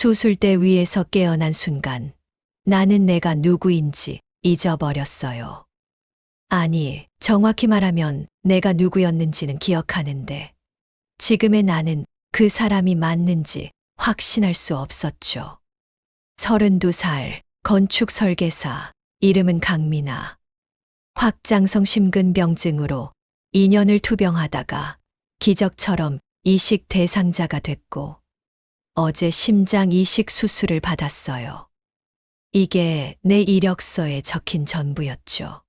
수술대 위에서 깨어난 순간 나는 내가 누구인지 잊어버렸어요. 아니, 정확히 말하면 내가 누구였는지는 기억하는데 지금의 나는 그 사람이 맞는지 확신할 수 없었죠. 32살, 건축 설계사, 이름은 강미나. 확장성 심근병증으로 2년을 투병하다가 기적처럼 이식 대상자가 됐고 어제 심장 이식 수술을 받았어요. 이게 내 이력서에 적힌 전부였죠.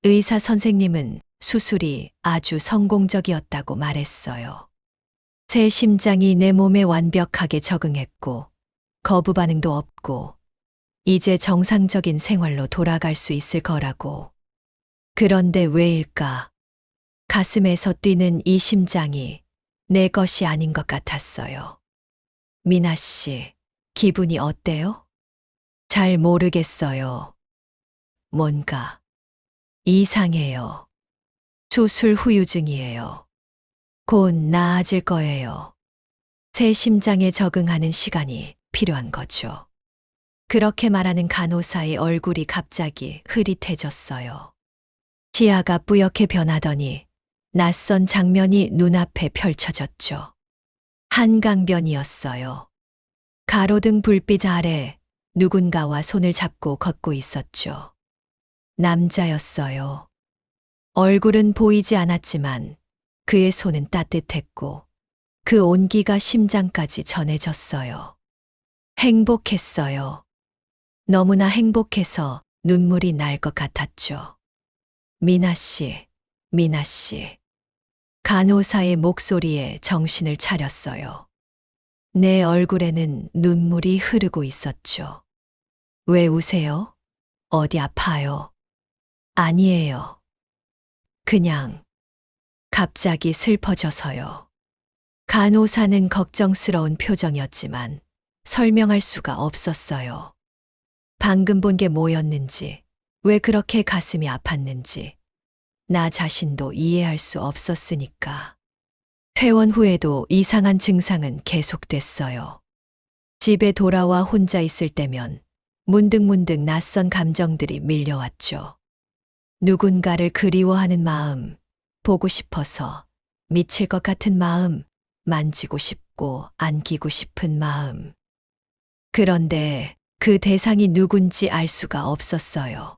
의사 선생님은 수술이 아주 성공적이었다고 말했어요. 새 심장이 내 몸에 완벽하게 적응했고 거부 반응도 없고 이제 정상적인 생활로 돌아갈 수 있을 거라고. 그런데 왜일까? 가슴에서 뛰는 이 심장이 내 것이 아닌 것 같았어요. 미나 씨, 기분이 어때요? 잘 모르겠어요. 뭔가 이상해요. 수술 후유증이에요. 곧 나아질 거예요. 새 심장에 적응하는 시간이 필요한 거죠. 그렇게 말하는 간호사의 얼굴이 갑자기 흐릿해졌어요. 시야가 뿌옇게 변하더니 낯선 장면이 눈앞에 펼쳐졌죠. 한강변이었어요. 가로등 불빛 아래 누군가와 손을 잡고 걷고 있었죠. 남자였어요. 얼굴은 보이지 않았지만 그의 손은 따뜻했고 그 온기가 심장까지 전해졌어요. 행복했어요. 너무나 행복해서 눈물이 날 것 같았죠. 미나 씨, 미나 씨. 간호사의 목소리에 정신을 차렸어요. 내 얼굴에는 눈물이 흐르고 있었죠. 왜 우세요? 어디 아파요? 아니에요. 그냥 갑자기 슬퍼져서요. 간호사는 걱정스러운 표정이었지만 설명할 수가 없었어요. 방금 본 게 뭐였는지, 왜 그렇게 가슴이 아팠는지, 나 자신도 이해할 수 없었으니까. 퇴원 후에도 이상한 증상은 계속됐어요. 집에 돌아와 혼자 있을 때면 문득문득 낯선 감정들이 밀려왔죠. 누군가를 그리워하는 마음, 보고 싶어서 미칠 것 같은 마음, 만지고 싶고 안기고 싶은 마음. 그런데 그 대상이 누군지 알 수가 없었어요.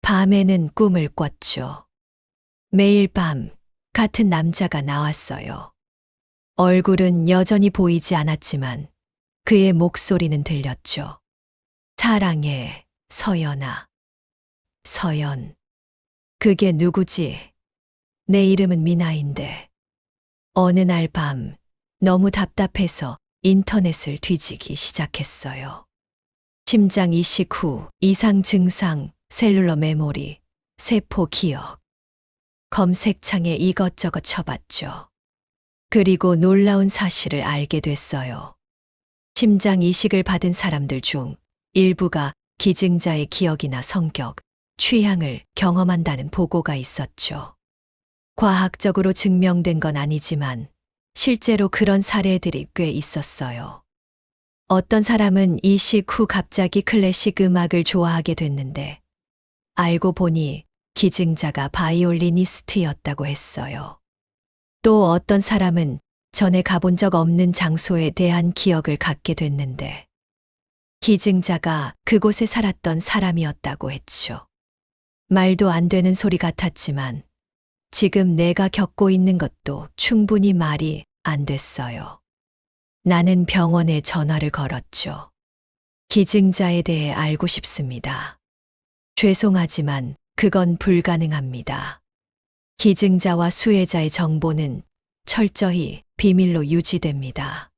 밤에는 꿈을 꿨죠. 매일 밤 같은 남자가 나왔어요. 얼굴은 여전히 보이지 않았지만 그의 목소리는 들렸죠. 사랑해, 서연아. 서연. 그게 누구지? 내 이름은 미나인데. 어느 날 밤 너무 답답해서 인터넷을 뒤지기 시작했어요. 심장 이식 후 이상 증상, 셀룰러 메모리, 세포 기억. 검색창에 이것저것 쳐봤죠. 그리고 놀라운 사실을 알게 됐어요. 심장 이식을 받은 사람들 중 일부가 기증자의 기억이나 성격, 취향을 경험한다는 보고가 있었죠. 과학적으로 증명된 건 아니지만 실제로 그런 사례들이 꽤 있었어요. 어떤 사람은 이식 후 갑자기 클래식 음악을 좋아하게 됐는데 알고 보니 기증자가 바이올리니스트였다고 했어요. 또 어떤 사람은 전에 가본 적 없는 장소에 대한 기억을 갖게 됐는데 기증자가 그곳에 살았던 사람이었다고 했죠. 말도 안 되는 소리 같았지만 지금 내가 겪고 있는 것도 충분히 말이 안 됐어요. 나는 병원에 전화를 걸었죠. 기증자에 대해 알고 싶습니다. 죄송하지만 그건 불가능합니다. 기증자와 수혜자의 정보는 철저히 비밀로 유지됩니다.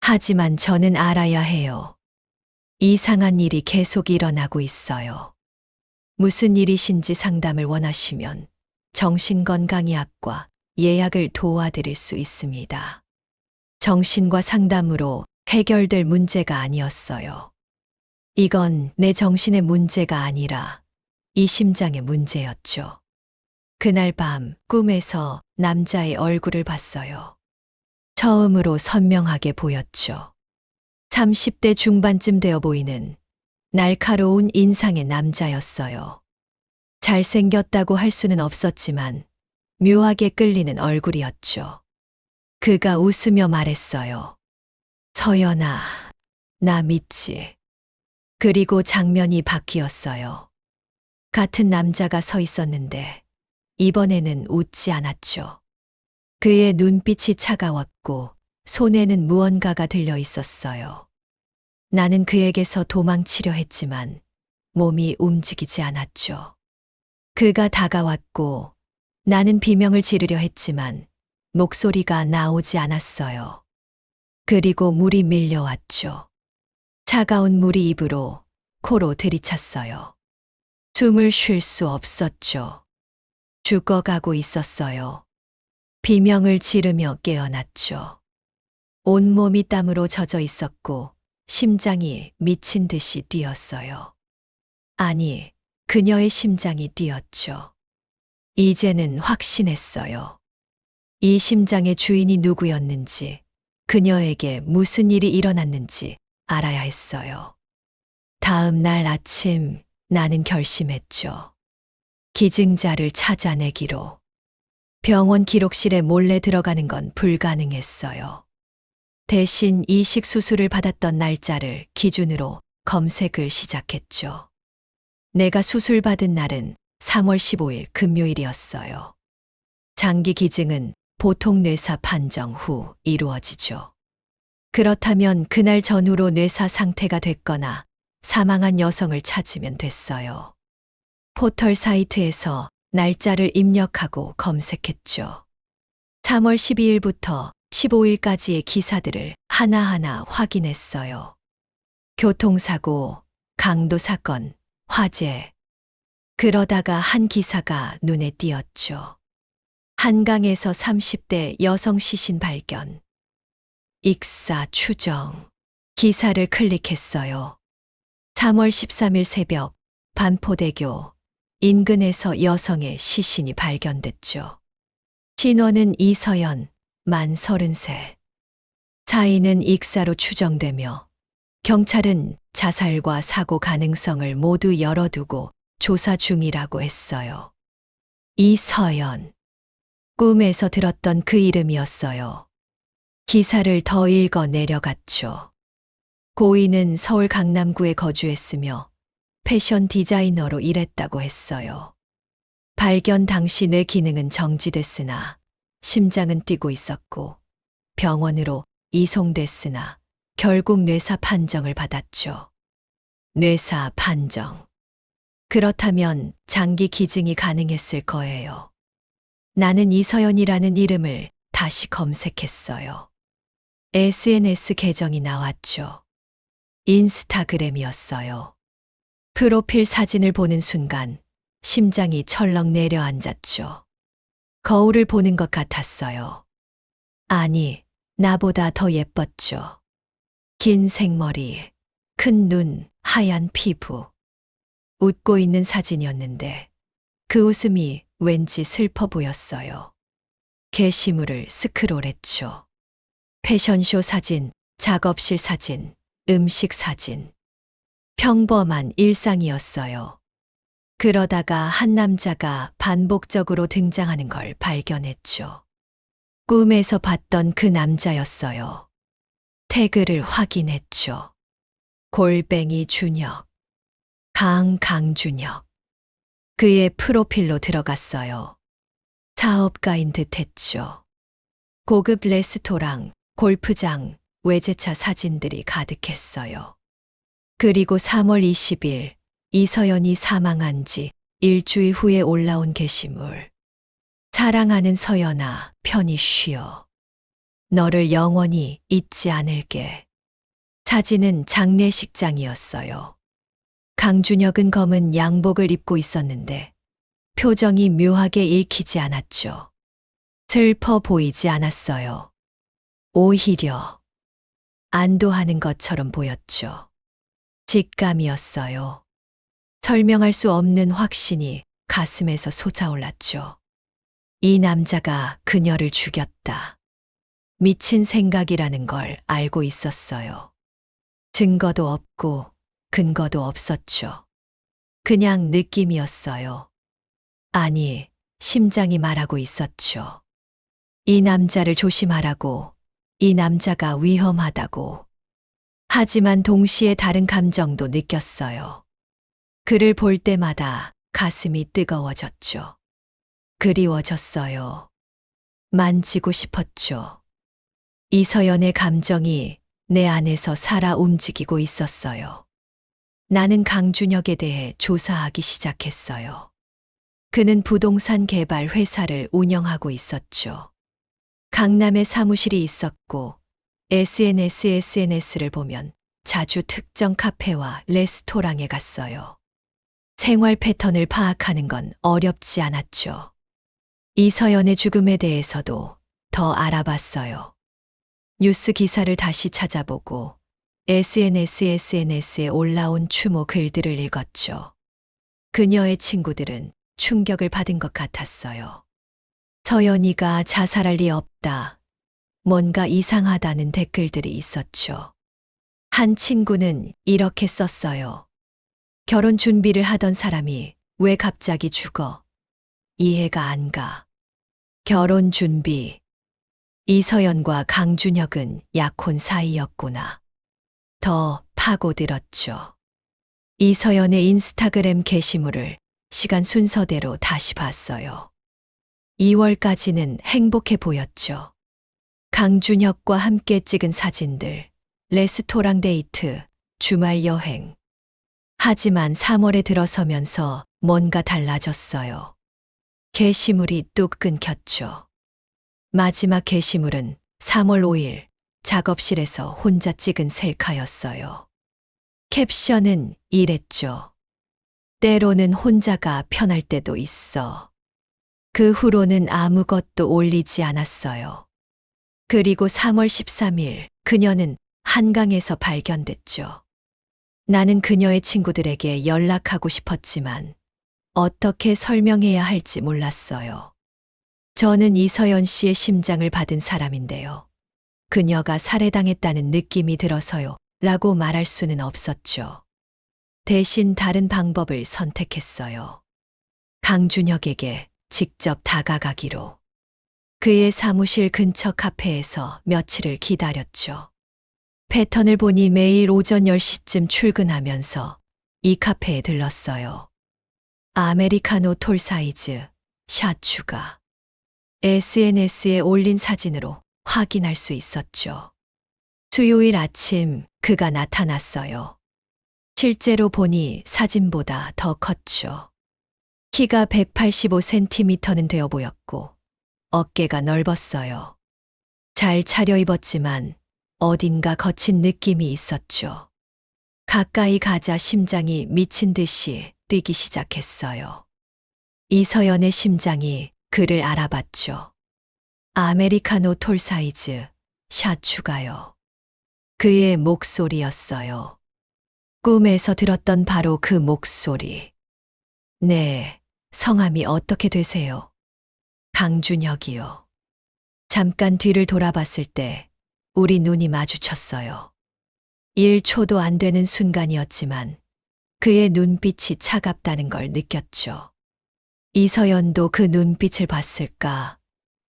하지만 저는 알아야 해요. 이상한 일이 계속 일어나고 있어요. 무슨 일이신지 상담을 원하시면 정신건강의학과 예약을 도와드릴 수 있습니다. 정신과 상담으로 해결될 문제가 아니었어요. 이건 내 정신의 문제가 아니라 이 심장의 문제였죠. 그날 밤 꿈에서 남자의 얼굴을 봤어요. 처음으로 선명하게 보였죠. 30대 중반쯤 되어 보이는 날카로운 인상의 남자였어요. 잘생겼다고 할 수는 없었지만 묘하게 끌리는 얼굴이었죠. 그가 웃으며 말했어요. 서연아, 나 믿지. 그리고 장면이 바뀌었어요. 같은 남자가 서 있었는데 이번에는 웃지 않았죠. 그의 눈빛이 차가웠고 손에는 무언가가 들려 있었어요. 나는 그에게서 도망치려 했지만 몸이 움직이지 않았죠. 그가 다가왔고 나는 비명을 지르려 했지만 목소리가 나오지 않았어요. 그리고 물이 밀려왔죠. 차가운 물이 입으로, 코로 들이찼어요. 숨을 쉴 수 없었죠. 죽어가고 있었어요. 비명을 지르며 깨어났죠. 온몸이 땀으로 젖어 있었고 심장이 미친 듯이 뛰었어요. 아니, 그녀의 심장이 뛰었죠. 이제는 확신했어요. 이 심장의 주인이 누구였는지, 그녀에게 무슨 일이 일어났는지 알아야 했어요. 다음 날 아침 나는 결심했죠. 기증자를 찾아내기로. 병원 기록실에 몰래 들어가는 건 불가능했어요. 대신 이식 수술을 받았던 날짜를 기준으로 검색을 시작했죠. 내가 수술받은 날은 3월 15일 금요일이었어요. 장기 기증은 보통 뇌사 판정 후 이루어지죠. 그렇다면 그날 전후로 뇌사 상태가 됐거나 사망한 여성을 찾으면 됐어요. 포털 사이트에서 날짜를 입력하고 검색했죠. 3월 12일부터 15일까지의 기사들을 하나하나 확인했어요. 교통사고, 강도 사건, 화재. 그러다가 한 기사가 눈에 띄었죠. 한강에서 30대 여성 시신 발견. 익사 추정. 기사를 클릭했어요. 3월 13일 새벽 반포대교 인근에서 여성의 시신이 발견됐죠. 신원은 이서연, 만 33. 사인은 익사로 추정되며 경찰은 자살과 사고 가능성을 모두 열어두고 조사 중이라고 했어요. 이서연. 꿈에서 들었던 그 이름이었어요. 기사를 더 읽어 내려갔죠. 고인은 서울 강남구에 거주했으며 패션 디자이너로 일했다고 했어요. 발견 당시 뇌 기능은 정지됐으나 심장은 뛰고 있었고 병원으로 이송됐으나 결국 뇌사 판정을 받았죠. 뇌사 판정. 그렇다면 장기 기증이 가능했을 거예요. 나는 이서연이라는 이름을 다시 검색했어요. SNS 계정이 나왔죠. 인스타그램이었어요. 프로필 사진을 보는 순간 심장이 철렁 내려앉았죠. 거울을 보는 것 같았어요. 아니, 나보다 더 예뻤죠. 긴 생머리, 큰 눈, 하얀 피부. 웃고 있는 사진이었는데 그 웃음이 왠지 슬퍼 보였어요. 게시물을 스크롤했죠. 패션쇼 사진, 작업실 사진, 음식 사진. 평범한 일상이었어요. 그러다가 한 남자가 반복적으로 등장하는 걸 발견했죠. 꿈에서 봤던 그 남자였어요. 태그를 확인했죠. 골뱅이 준혁. 강준혁. 그의 프로필로 들어갔어요. 사업가인 듯 했죠. 고급 레스토랑, 골프장, 외제차 사진들이 가득했어요. 그리고 3월 20일 이서연이 사망한 지 일주일 후에 올라온 게시물. 사랑하는 서연아, 편히 쉬어. 너를 영원히 잊지 않을게. 사진은 장례식장이었어요. 강준혁은 검은 양복을 입고 있었는데 표정이 묘하게 읽히지 않았죠. 슬퍼 보이지 않았어요. 오히려 안도하는 것처럼 보였죠. 직감이었어요. 설명할 수 없는 확신이 가슴에서 솟아올랐죠. 이 남자가 그녀를 죽였다. 미친 생각이라는 걸 알고 있었어요. 증거도 없고 근거도 없었죠. 그냥 느낌이었어요. 아니, 심장이 말하고 있었죠. 이 남자를 조심하라고, 이 남자가 위험하다고. 하지만 동시에 다른 감정도 느꼈어요. 그를 볼 때마다 가슴이 뜨거워졌죠. 그리워졌어요. 만지고 싶었죠. 이서연의 감정이 내 안에서 살아 움직이고 있었어요. 나는 강준혁에 대해 조사하기 시작했어요. 그는 부동산 개발 회사를 운영하고 있었죠. 강남에 사무실이 있었고 SNS를 보면 자주 특정 카페와 레스토랑에 갔어요. 생활 패턴을 파악하는 건 어렵지 않았죠. 이서연의 죽음에 대해서도 더 알아봤어요. 뉴스 기사를 다시 찾아보고 SNS에 올라온 추모 글들을 읽었죠. 그녀의 친구들은 충격을 받은 것 같았어요. 서연이가 자살할 리 없다. 뭔가 이상하다는 댓글들이 있었죠. 한 친구는 이렇게 썼어요. 결혼 준비를 하던 사람이 왜 갑자기 죽어? 이해가 안 가. 결혼 준비. 이서연과 강준혁은 약혼 사이였구나. 더 파고들었죠. 이서연의 인스타그램 게시물을 시간 순서대로 다시 봤어요. 2월까지는 행복해 보였죠. 강준혁과 함께 찍은 사진들, 레스토랑 데이트, 주말 여행. 하지만 3월에 들어서면서 뭔가 달라졌어요. 게시물이 뚝 끊겼죠. 마지막 게시물은 3월 5일 작업실에서 혼자 찍은 셀카였어요. 캡션은 이랬죠. 때로는 혼자가 편할 때도 있어. 그 후로는 아무것도 올리지 않았어요. 그리고 3월 13일 그녀는 한강에서 발견됐죠. 나는 그녀의 친구들에게 연락하고 싶었지만 어떻게 설명해야 할지 몰랐어요. 저는 이서연 씨의 심장을 받은 사람인데요. 그녀가 살해당했다는 느낌이 들어서요. 라고 말할 수는 없었죠. 대신 다른 방법을 선택했어요. 강준혁에게 직접 다가가기로. 그의 사무실 근처 카페에서 며칠을 기다렸죠. 패턴을 보니 매일 오전 10시쯤 출근하면서 이 카페에 들렀어요. 아메리카노 톨 사이즈, 샷 추가. SNS에 올린 사진으로 확인할 수 있었죠. 수요일 아침 그가 나타났어요. 실제로 보니 사진보다 더 컸죠. 키가 185cm는 되어 보였고 어깨가 넓었어요. 잘 차려입었지만 어딘가 거친 느낌이 있었죠. 가까이 가자 심장이 미친 듯이 뛰기 시작했어요. 이서연의 심장이 그를 알아봤죠. 아메리카노 톨 사이즈, 샷 추가요. 그의 목소리였어요. 꿈에서 들었던 바로 그 목소리. 네, 성함이 어떻게 되세요? 강준혁이요. 잠깐 뒤를 돌아봤을 때 우리 눈이 마주쳤어요. 1초도 안 되는 순간이었지만 그의 눈빛이 차갑다는 걸 느꼈죠. 이서연도 그 눈빛을 봤을까?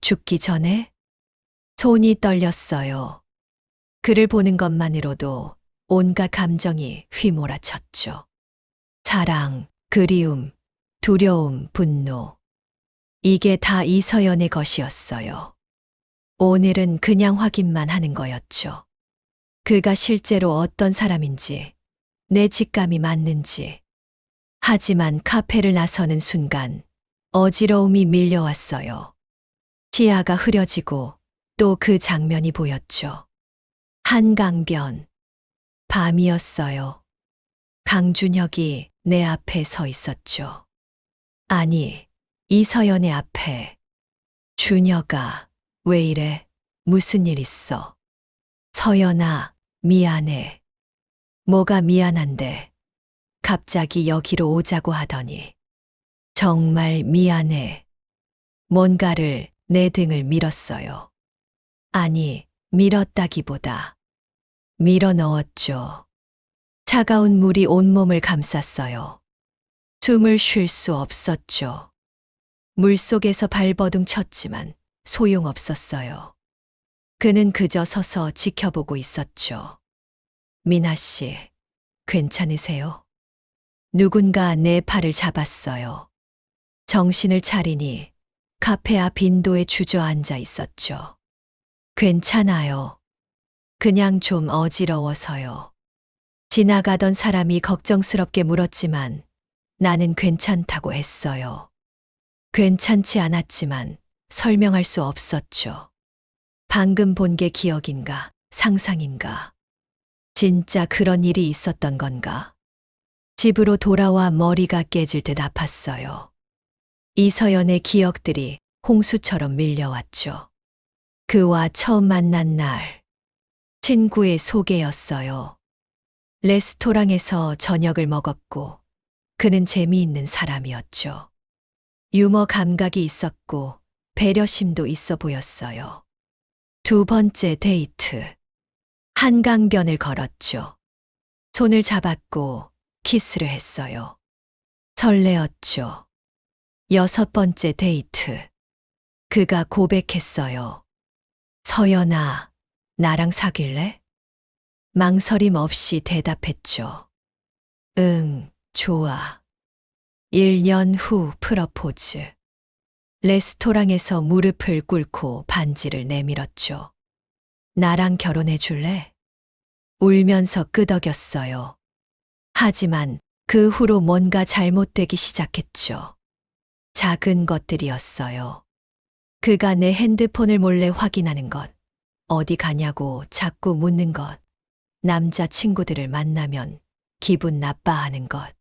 죽기 전에? 손이 떨렸어요. 그를 보는 것만으로도 온갖 감정이 휘몰아쳤죠. 사랑, 그리움, 두려움, 분노. 이게 다 이서연의 것이었어요. 오늘은 그냥 확인만 하는 거였죠. 그가 실제로 어떤 사람인지, 내 직감이 맞는지. 하지만 카페를 나서는 순간 어지러움이 밀려왔어요. 시야가 흐려지고 또 그 장면이 보였죠. 한강변. 밤이었어요. 강준혁이 내 앞에 서 있었죠. 아니, 이서연의 앞에. 준혁아, 왜 이래? 무슨 일 있어? 서연아, 미안해. 뭐가 미안한데? 갑자기 여기로 오자고 하더니. 정말 미안해. 뭔가를 내 등을 밀었어요. 아니, 밀었다기보다 밀어 넣었죠. 차가운 물이 온몸을 감쌌어요. 숨을 쉴 수 없었죠. 물속에서 발버둥 쳤지만 소용없었어요. 그는 그저 서서 지켜보고 있었죠. 미나 씨, 괜찮으세요? 누군가 내 팔을 잡았어요. 정신을 차리니 카페 앞 빈도에 주저앉아 있었죠. 괜찮아요. 그냥 좀 어지러워서요. 지나가던 사람이 걱정스럽게 물었지만 나는 괜찮다고 했어요. 괜찮지 않았지만 설명할 수 없었죠. 방금 본 게 기억인가, 상상인가? 진짜 그런 일이 있었던 건가? 집으로 돌아와 머리가 깨질 듯 아팠어요. 이서연의 기억들이 홍수처럼 밀려왔죠. 그와 처음 만난 날, 친구의 소개였어요. 레스토랑에서 저녁을 먹었고, 그는 재미있는 사람이었죠. 유머 감각이 있었고, 배려심도 있어 보였어요. 두 번째 데이트. 한강변을 걸었죠. 손을 잡았고, 키스를 했어요. 설레었죠. 여섯 번째 데이트. 그가 고백했어요. 서연아, 나랑 사귈래? 망설임 없이 대답했죠. 응, 좋아. 1년 후 프러포즈. 레스토랑에서 무릎을 꿇고 반지를 내밀었죠. 나랑 결혼해 줄래? 울면서 끄덕였어요. 하지만 그 후로 뭔가 잘못되기 시작했죠. 작은 것들이었어요. 그가 내 핸드폰을 몰래 확인하는 것, 어디 가냐고 자꾸 묻는 것, 남자 친구들을 만나면 기분 나빠하는 것.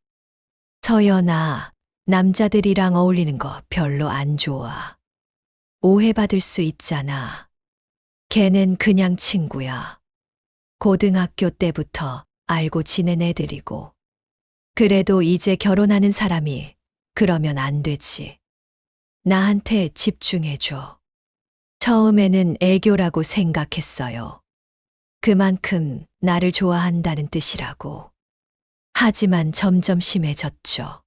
서연아, 남자들이랑 어울리는 거 별로 안 좋아. 오해받을 수 있잖아. 걔는 그냥 친구야. 고등학교 때부터 알고 지낸 애들이고. 그래도 이제 결혼하는 사람이 그러면 안 되지. 나한테 집중해줘. 처음에는 애교라고 생각했어요. 그만큼 나를 좋아한다는 뜻이라고. 하지만 점점 심해졌죠.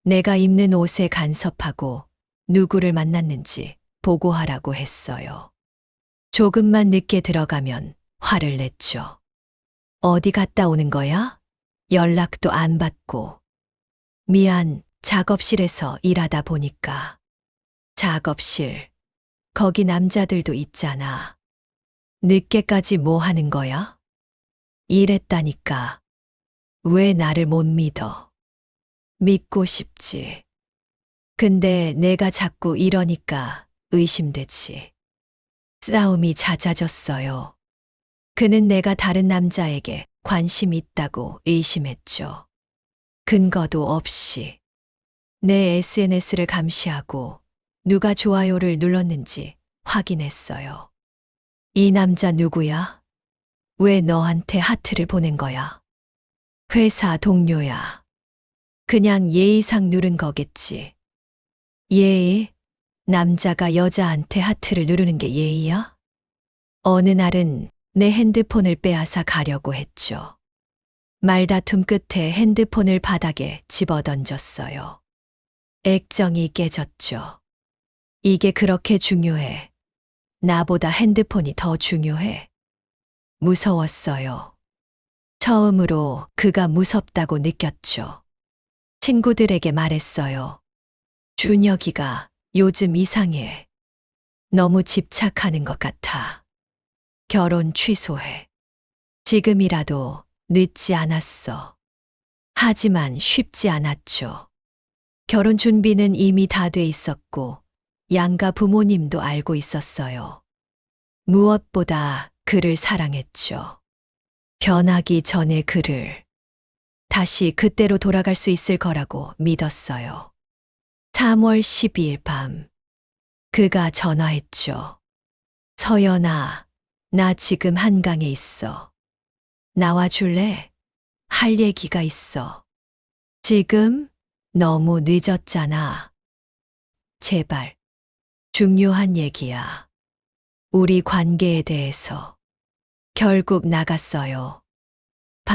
내가 입는 옷에 간섭하고 누구를 만났는지 보고하라고 했어요. 조금만 늦게 들어가면 화를 냈죠. 어디 갔다 오는 거야? 연락도 안 받고. 미안, 작업실에서 일하다 보니까. 작업실. 거기 남자들도 있잖아. 늦게까지 뭐 하는 거야? 일했다니까. 왜 나를 못 믿어? 믿고 싶지. 근데 내가 자꾸 이러니까 의심되지. 싸움이 잦아졌어요. 그는 내가 다른 남자에게 관심 있다고 의심했죠. 근거도 없이. 내 SNS를 감시하고 누가 좋아요를 눌렀는지 확인했어요. 이 남자 누구야? 왜 너한테 하트를 보낸 거야? 회사 동료야. 그냥 예의상 누른 거겠지. 예의? 남자가 여자한테 하트를 누르는 게 예의야? 어느 날은 내 핸드폰을 빼앗아 가려고 했죠. 말다툼 끝에 핸드폰을 바닥에 집어던졌어요. 액정이 깨졌죠. 이게 그렇게 중요해. 나보다 핸드폰이 더 중요해. 무서웠어요. 처음으로 그가 무섭다고 느꼈죠. 친구들에게 말했어요. 준혁이가 요즘 이상해. 너무 집착하는 것 같아. 결혼 취소해. 지금이라도 늦지 않았어. 하지만 쉽지 않았죠. 결혼 준비는 이미 다 돼 있었고 양가 부모님도 알고 있었어요. 무엇보다 그를 사랑했죠. 변하기 전에 그를 다시 그때로 돌아갈 수 있을 거라고 믿었어요. 3월 12일 밤 그가 전화했죠. 서연아, 나 지금 한강에 있어. 나와줄래? 할 얘기가 있어. 지금? 너무 늦었잖아. 제발. 중요한 얘기야. 우리 관계에 대해서. 결국 나갔어요.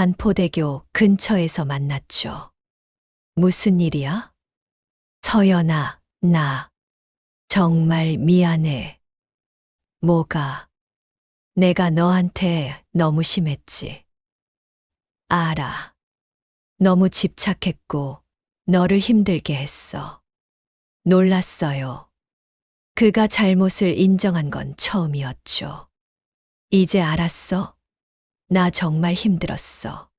반포대교 근처에서 만났죠. 무슨 일이야? 서연아, 나 정말 미안해. 뭐가? 내가 너한테 너무 심했지. 알아. 너무 집착했고 너를 힘들게 했어. 놀랐어요. 그가 잘못을 인정한 건 처음이었죠. 이제 알았어? 나 정말 힘들었어.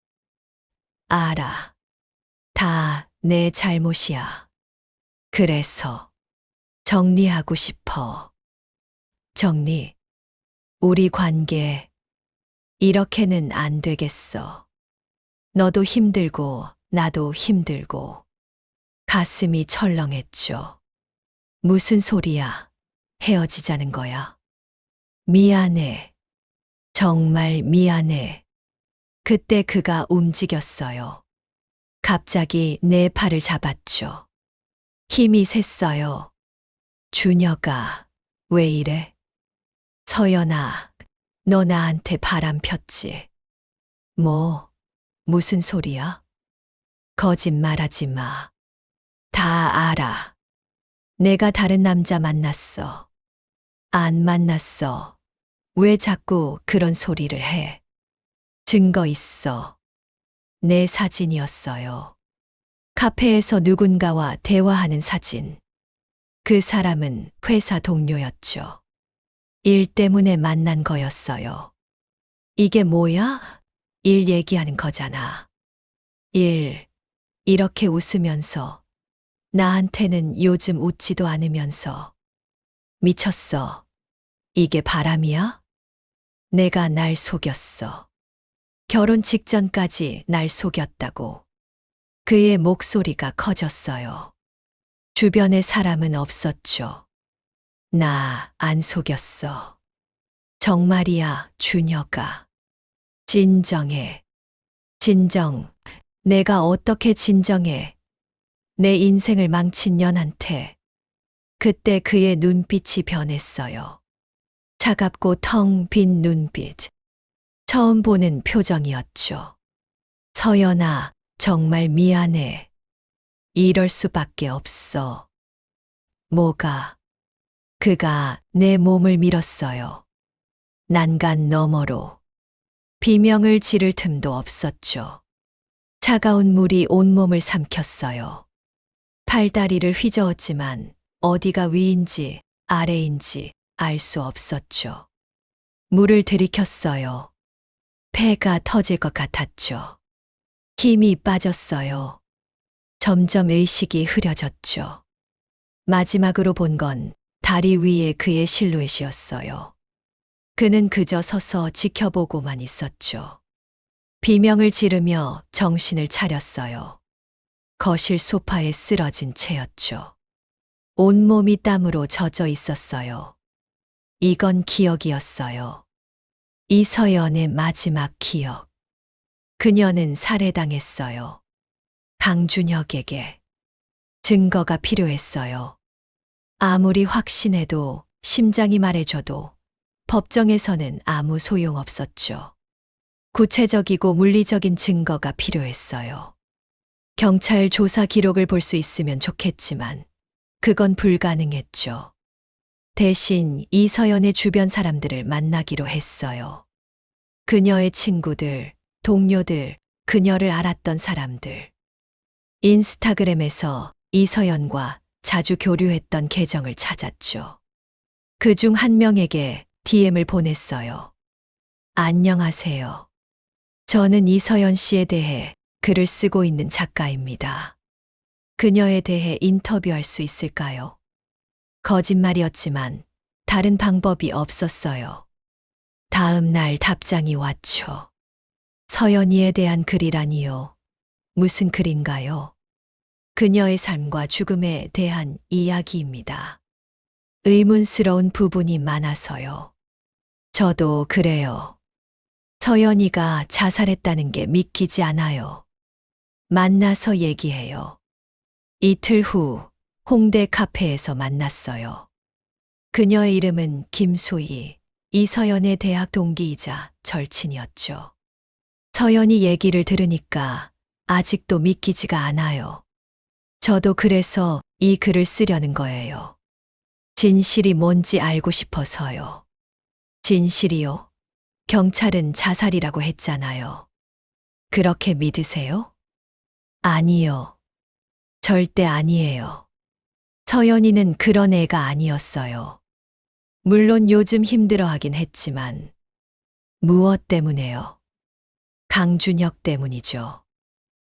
알아. 다 내 잘못이야. 그래서 정리하고 싶어. 정리. 우리 관계 이렇게는 안 되겠어. 너도 힘들고 나도 힘들고. 가슴이 철렁했죠. 무슨 소리야? 헤어지자는 거야. 미안해. 정말 미안해. 그때 그가 움직였어요. 갑자기 내 팔을 잡았죠. 힘이 셌어요. 준혁아, 왜 이래? 서연아, 너 나한테 바람 폈지? 뭐, 무슨 소리야? 거짓말하지 마. 다 알아. 내가 다른 남자 만났어. 안 만났어. 왜 자꾸 그런 소리를 해? 증거 있어. 내 사진이었어요. 카페에서 누군가와 대화하는 사진. 그 사람은 회사 동료였죠. 일 때문에 만난 거였어요. 이게 뭐야? 일 얘기하는 거잖아. 일. 이렇게 웃으면서 나한테는 요즘 웃지도 않으면서. 미쳤어. 이게 바람이야? 내가 날 속였어. 결혼 직전까지 날 속였다고. 그의 목소리가 커졌어요. 주변에 사람은 없었죠. 나 안 속였어. 정말이야, 준혁아. 진정해. 진정. 내가 어떻게 진정해. 내 인생을 망친 년한테. 그때 그의 눈빛이 변했어요. 차갑고 텅 빈 눈빛. 처음 보는 표정이었죠. 서연아, 정말 미안해. 이럴 수밖에 없어. 뭐가? 그가 내 몸을 밀었어요. 난간 너머로. 비명을 지를 틈도 없었죠. 차가운 물이 온몸을 삼켰어요. 팔다리를 휘저었지만 어디가 위인지 아래인지 알 수 없었죠. 물을 들이켰어요. 폐가 터질 것 같았죠. 힘이 빠졌어요. 점점 의식이 흐려졌죠. 마지막으로 본 건 다리 위에 그의 실루엣이었어요. 그는 그저 서서 지켜보고만 있었죠. 비명을 지르며 정신을 차렸어요. 거실 소파에 쓰러진 채였죠. 온몸이 땀으로 젖어 있었어요. 이건 기억이었어요. 이서연의 마지막 기억. 그녀는 살해당했어요. 강준혁에게. 증거가 필요했어요. 아무리 확신해도 심장이 말해줘도 법정에서는 아무 소용없었죠. 구체적이고 물리적인 증거가 필요했어요. 경찰 조사 기록을 볼 수 있으면 좋겠지만 그건 불가능했죠. 대신 이서연의 주변 사람들을 만나기로 했어요. 그녀의 친구들, 동료들, 그녀를 알았던 사람들. 인스타그램에서 이서연과 자주 교류했던 계정을 찾았죠. 그중 한 명에게 DM을 보냈어요. 안녕하세요. 저는 이서연 씨에 대해 글을 쓰고 있는 작가입니다. 그녀에 대해 인터뷰할 수 있을까요? 거짓말이었지만 다른 방법이 없었어요. 다음 날 답장이 왔죠. 서연이에 대한 글이라니요. 무슨 글인가요? 그녀의 삶과 죽음에 대한 이야기입니다. 의문스러운 부분이 많아서요. 저도 그래요. 서연이가 자살했다는 게 믿기지 않아요. 만나서 얘기해요. 이틀 후 홍대 카페에서 만났어요. 그녀의 이름은 김소희, 이서연의 대학 동기이자 절친이었죠. 서연이 얘기를 들으니까 아직도 믿기지가 않아요. 저도 그래서 이 글을 쓰려는 거예요. 진실이 뭔지 알고 싶어서요. 진실이요? 경찰은 자살이라고 했잖아요. 그렇게 믿으세요? 아니요. 절대 아니에요. 서연이는 그런 애가 아니었어요. 물론 요즘 힘들어하긴 했지만. 무엇 때문에요? 강준혁 때문이죠.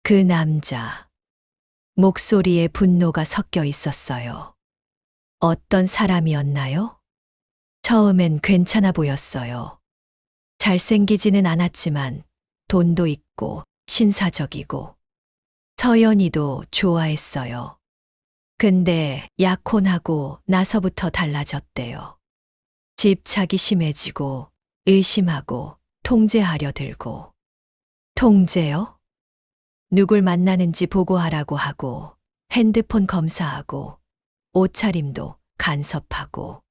그 남자. 목소리에 분노가 섞여 있었어요. 어떤 사람이었나요? 처음엔 괜찮아 보였어요. 잘생기지는 않았지만 돈도 있고 신사적이고 서연이도 좋아했어요. 근데 약혼하고 나서부터 달라졌대요. 집착이 심해지고 의심하고 통제하려 들고. 통제요? 누굴 만나는지 보고하라고 하고 핸드폰 검사하고 옷차림도 간섭하고.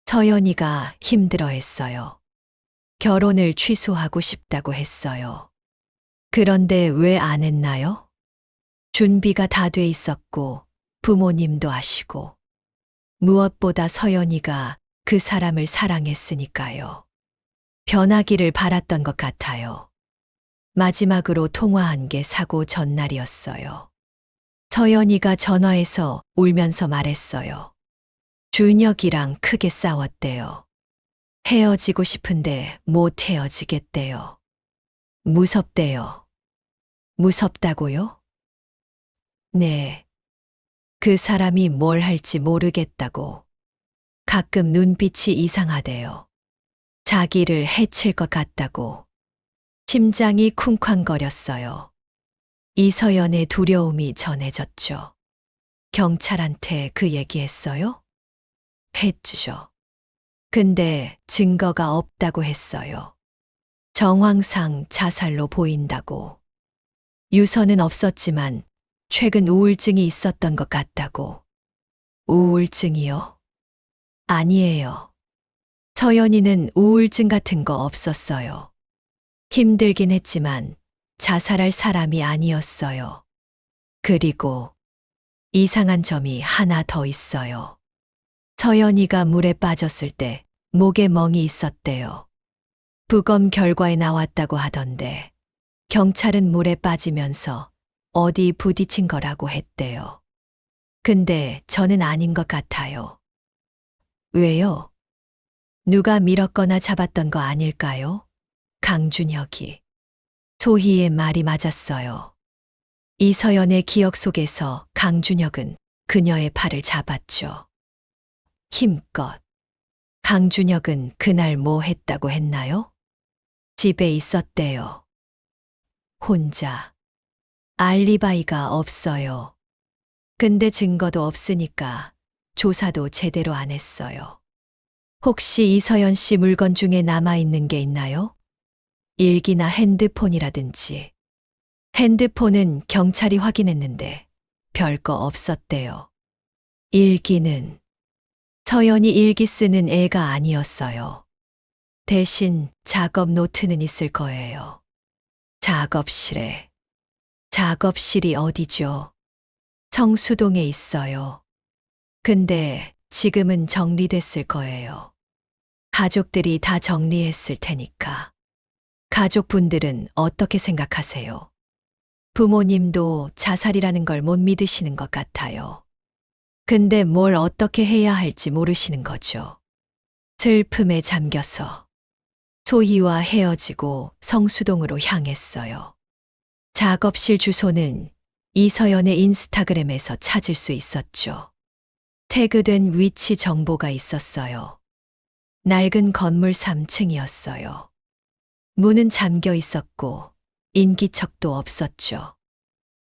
서연이가 힘들어했어요. 결혼을 취소하고 싶다고 했어요. 그런데 왜 안 했나요? 준비가 다 돼 있었고 부모님도 아시고 무엇보다 서연이가 그 사람을 사랑했으니까요. 변하기를 바랐던 것 같아요. 마지막으로 통화한 게 사고 전날이었어요. 서연이가 전화해서 울면서 말했어요. 준혁이랑 크게 싸웠대요. 헤어지고 싶은데 못 헤어지겠대요. 무섭대요. 무섭다고요? 네. 그 사람이 뭘 할지 모르겠다고. 가끔 눈빛이 이상하대요. 자기를 해칠 것 같다고. 심장이 쿵쾅거렸어요. 이서연의 두려움이 전해졌죠. 경찰한테 그 얘기했어요? 했죠. 근데 증거가 없다고 했어요. 정황상 자살로 보인다고. 유서는 없었지만 최근 우울증이 있었던 것 같다고. 우울증이요? 아니에요. 서연이는 우울증 같은 거 없었어요. 힘들긴 했지만 자살할 사람이 아니었어요. 그리고 이상한 점이 하나 더 있어요. 서연이가 물에 빠졌을 때 목에 멍이 있었대요. 부검 결과에 나왔다고 하던데 경찰은 물에 빠지면서 어디 부딪힌 거라고 했대요. 근데 저는 아닌 것 같아요. 왜요? 누가 밀었거나 잡았던 거 아닐까요? 강준혁이. 소희의 말이 맞았어요. 이서연의 기억 속에서 강준혁은 그녀의 팔을 잡았죠. 힘껏. 강준혁은 그날 뭐 했다고 했나요? 집에 있었대요. 혼자. 알리바이가 없어요. 근데 증거도 없으니까 조사도 제대로 안 했어요. 혹시 이서연 씨 물건 중에 남아있는 게 있나요? 일기나 핸드폰이라든지. 핸드폰은 경찰이 확인했는데 별거 없었대요. 일기는 서연이 일기 쓰는 애가 아니었어요. 대신 작업 노트는 있을 거예요. 작업실에. 작업실이 어디죠? 성수동에 있어요. 근데 지금은 정리됐을 거예요. 가족들이 다 정리했을 테니까. 가족분들은 어떻게 생각하세요? 부모님도 자살이라는 걸 못 믿으시는 것 같아요. 근데 뭘 어떻게 해야 할지 모르시는 거죠. 슬픔에 잠겨서. 소희와 헤어지고 성수동으로 향했어요. 작업실 주소는 이서연의 인스타그램에서 찾을 수 있었죠. 태그된 위치 정보가 있었어요. 낡은 건물 3층이었어요. 문은 잠겨 있었고 인기척도 없었죠.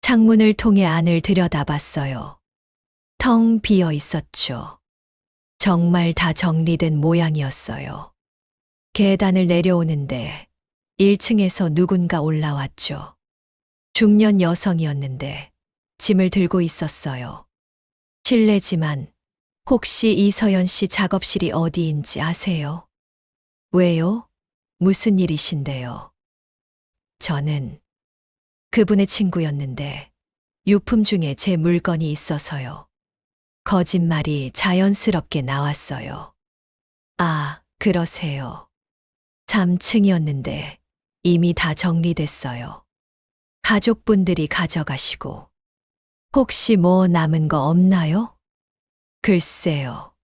창문을 통해 안을 들여다봤어요. 텅 비어 있었죠. 정말 다 정리된 모양이었어요. 계단을 내려오는데 1층에서 누군가 올라왔죠. 중년 여성이었는데 짐을 들고 있었어요. 실례지만 혹시 이서연 씨 작업실이 어디인지 아세요? 왜요? 무슨 일이신데요? 저는 그분의 친구였는데 유품 중에 제 물건이 있어서요. 거짓말이 자연스럽게 나왔어요. 아, 그러세요. 3층이었는데 이미 다 정리됐어요. 가족분들이 가져가시고. 혹시 뭐 남은 거 없나요? 글쎄요.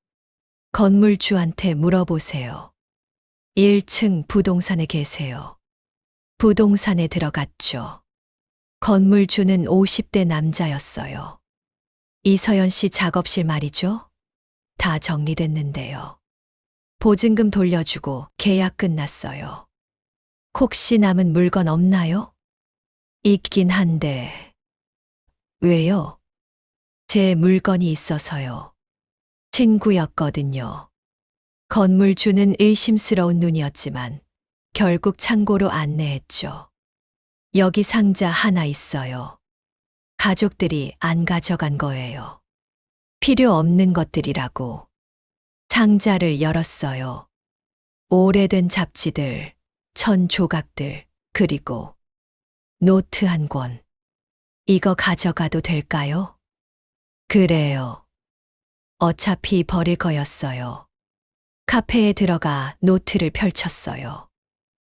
건물주한테 물어보세요. 1층 부동산에 계세요. 부동산에 들어갔죠. 건물주는 50대 남자였어요. 이서연 씨 작업실 말이죠? 다 정리됐는데요. 보증금 돌려주고 계약 끝났어요. 혹시 남은 물건 없나요? 있긴 한데. 왜요? 제 물건이 있어서요. 친구였거든요. 건물주는 의심스러운 눈이었지만 결국 창고로 안내했죠. 여기 상자 하나 있어요. 가족들이 안 가져간 거예요. 필요 없는 것들이라고. 상자를 열었어요. 오래된 잡지들, 천 조각들, 그리고 노트 한 권. 이거 가져가도 될까요? 그래요. 어차피 버릴 거였어요. 카페에 들어가 노트를 펼쳤어요.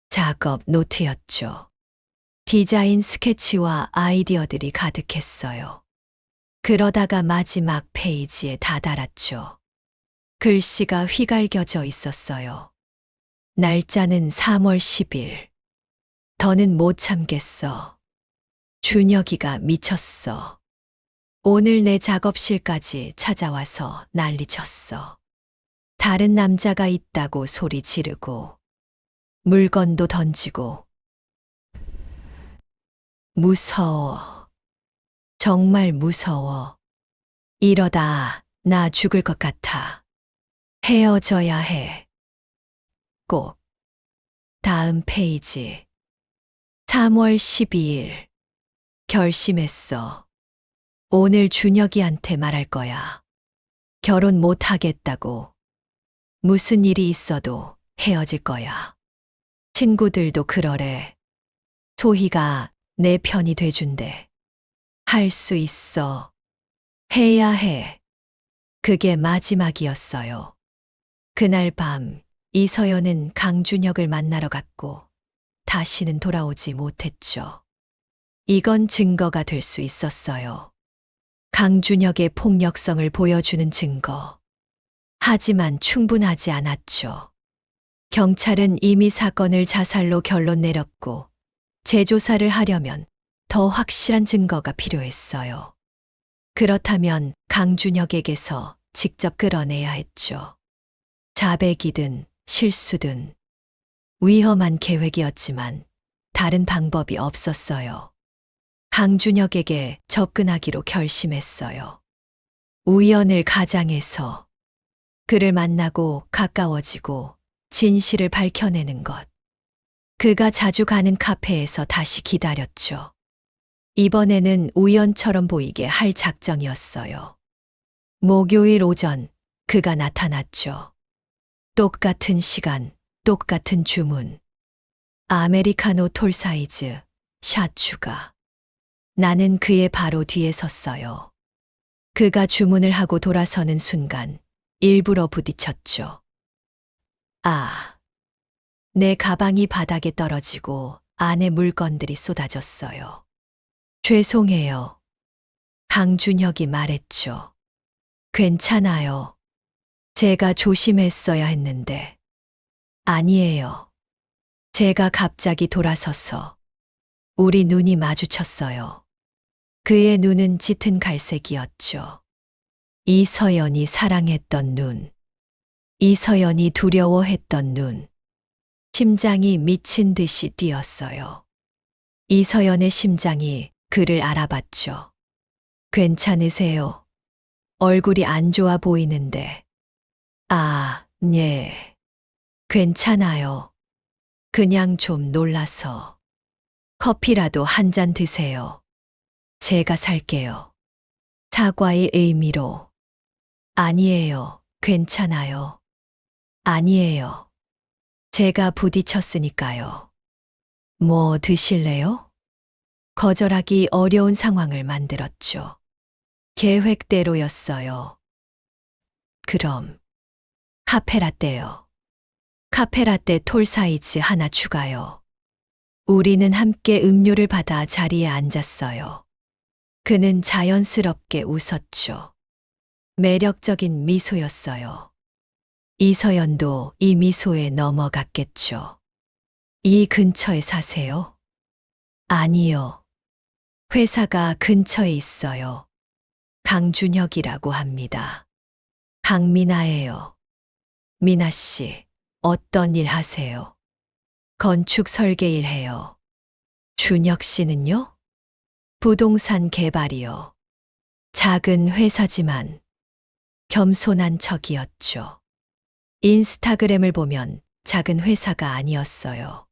작업 노트였죠. 디자인 스케치와 아이디어들이 가득했어요. 그러다가 마지막 페이지에 다다랐죠. 글씨가 휘갈겨져 있었어요. 날짜는 3월 10일. 더는 못 참겠어. 준혁이가 미쳤어. 오늘 내 작업실까지 찾아와서 난리쳤어. 다른 남자가 있다고 소리 지르고, 물건도 던지고. 무서워. 정말 무서워. 이러다 나 죽을 것 같아. 헤어져야 해. 꼭. 다음 페이지. 3월 12일. 결심했어. 오늘 준혁이한테 말할 거야. 결혼 못 하겠다고. 무슨 일이 있어도 헤어질 거야. 친구들도 그러래. 소희가 내 편이 돼준대. 할 수 있어. 해야 해. 그게 마지막이었어요. 그날 밤 이서연은 강준혁을 만나러 갔고 다시는 돌아오지 못했죠. 이건 증거가 될 수 있었어요. 강준혁의 폭력성을 보여주는 증거. 하지만 충분하지 않았죠. 경찰은 이미 사건을 자살로 결론 내렸고 재조사를 하려면 더 확실한 증거가 필요했어요. 그렇다면 강준혁에게서 직접 끌어내야 했죠. 자백이든 실수든 위험한 계획이었지만 다른 방법이 없었어요. 강준혁에게 접근하기로 결심했어요. 우연을 가장해서 그를 만나고 가까워지고 진실을 밝혀내는 것. 그가 자주 가는 카페에서 다시 기다렸죠. 이번에는 우연처럼 보이게 할 작정이었어요. 목요일 오전 그가 나타났죠. 똑같은 시간, 똑같은 주문. 아메리카노 톨 사이즈, 샷 추가. 나는 그의 바로 뒤에 섰어요. 그가 주문을 하고 돌아서는 순간 일부러 부딪혔죠. 아, 내 가방이 바닥에 떨어지고 안에 물건들이 쏟아졌어요. 죄송해요. 강준혁이 말했죠. 괜찮아요. 제가 조심했어야 했는데. 아니에요. 제가 갑자기 돌아서서 우리 눈이 마주쳤어요. 그의 눈은 짙은 갈색이었죠. 이서연이 사랑했던 눈. 이서연이 두려워했던 눈. 심장이 미친 듯이 뛰었어요. 이서연의 심장이 그를 알아봤죠. 괜찮으세요? 얼굴이 안 좋아 보이는데. 아, 네. 괜찮아요. 그냥 좀 놀라서. 커피라도 한 잔 드세요. 제가 살게요. 사과의 의미로. 아니에요. 괜찮아요. 아니에요. 제가 부딪혔으니까요. 뭐 드실래요? 거절하기 어려운 상황을 만들었죠. 계획대로였어요. 그럼 카페라떼요. 카페라떼 톨 사이즈 하나 추가요. 우리는 함께 음료를 받아 자리에 앉았어요. 그는 자연스럽게 웃었죠. 매력적인 미소였어요. 이서연도 이 미소에 넘어갔겠죠. 이 근처에 사세요? 아니요. 회사가 근처에 있어요. 강준혁이라고 합니다. 강미나예요. 미나 씨, 어떤 일 하세요? 건축 설계 일 해요. 준혁 씨는요? 부동산 개발이요. 작은 회사지만 겸손한 척이었죠. 인스타그램을 보면 작은 회사가 아니었어요.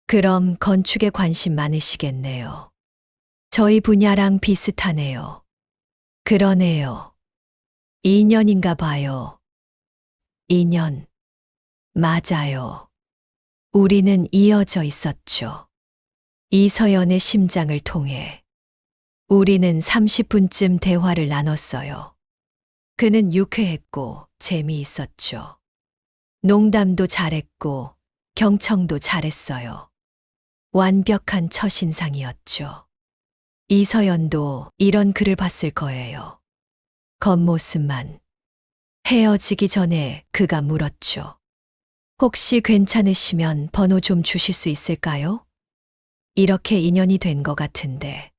그럼 건축에 관심 많으시겠네요. 저희 분야랑 비슷하네요. 그러네요. 2년인가 봐요. 2년. 맞아요. 우리는 이어져 있었죠. 이서연의 심장을 통해. 우리는 30분쯤 대화를 나눴어요. 그는 유쾌했고 재미있었죠. 농담도 잘했고 경청도 잘했어요. 완벽한 첫인상이었죠. 이서연도 이런 글을 봤을 거예요. 겉모습만. 헤어지기 전에 그가 물었죠. 혹시 괜찮으시면 번호 좀 주실 수 있을까요? 이렇게 인연이 된 것 같은데.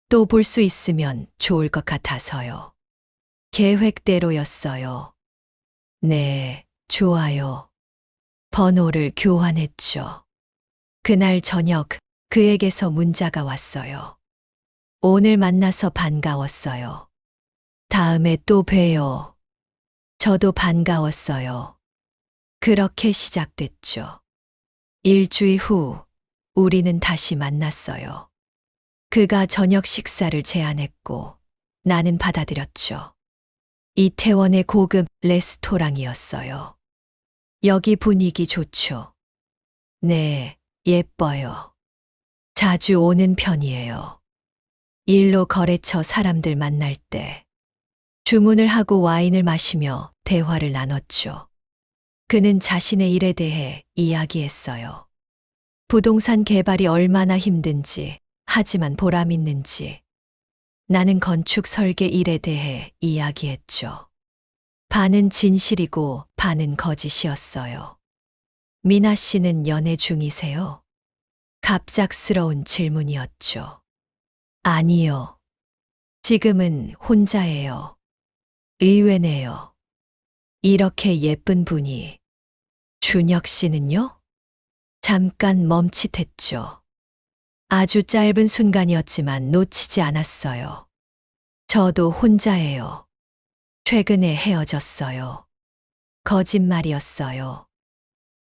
또 볼 수 있으면 좋을 것 같아서요. 계획대로였어요. 네, 좋아요. 번호를 교환했죠. 그날 저녁 그에게서 문자가 왔어요. 오늘 만나서 반가웠어요. 다음에 또 봬요. 저도 반가웠어요. 그렇게 시작됐죠. 일주일 후 우리는 다시 만났어요. 그가 저녁 식사를 제안했고 나는 받아들였죠. 이태원의 고급 레스토랑이었어요. 여기 분위기 좋죠. 네, 예뻐요. 자주 오는 편이에요. 일로 거래처 사람들 만날 때 주문을 하고 와인을 마시며 대화를 나눴죠. 그는 자신의 일에 대해 이야기했어요. 부동산 개발이 얼마나 힘든지, 하지만 보람 있는지. 나는 건축 설계 일에 대해 이야기했죠. 반은 진실이고 반은 거짓이었어요. 미나 씨는 연애 중이세요? 갑작스러운 질문이었죠. 아니요. 지금은 혼자예요. 의외네요. 이렇게 예쁜 분이. 준혁 씨는요? 잠깐 멈칫했죠. 아주 짧은 순간이었지만 놓치지 않았어요. 저도 혼자예요. 최근에 헤어졌어요. 거짓말이었어요.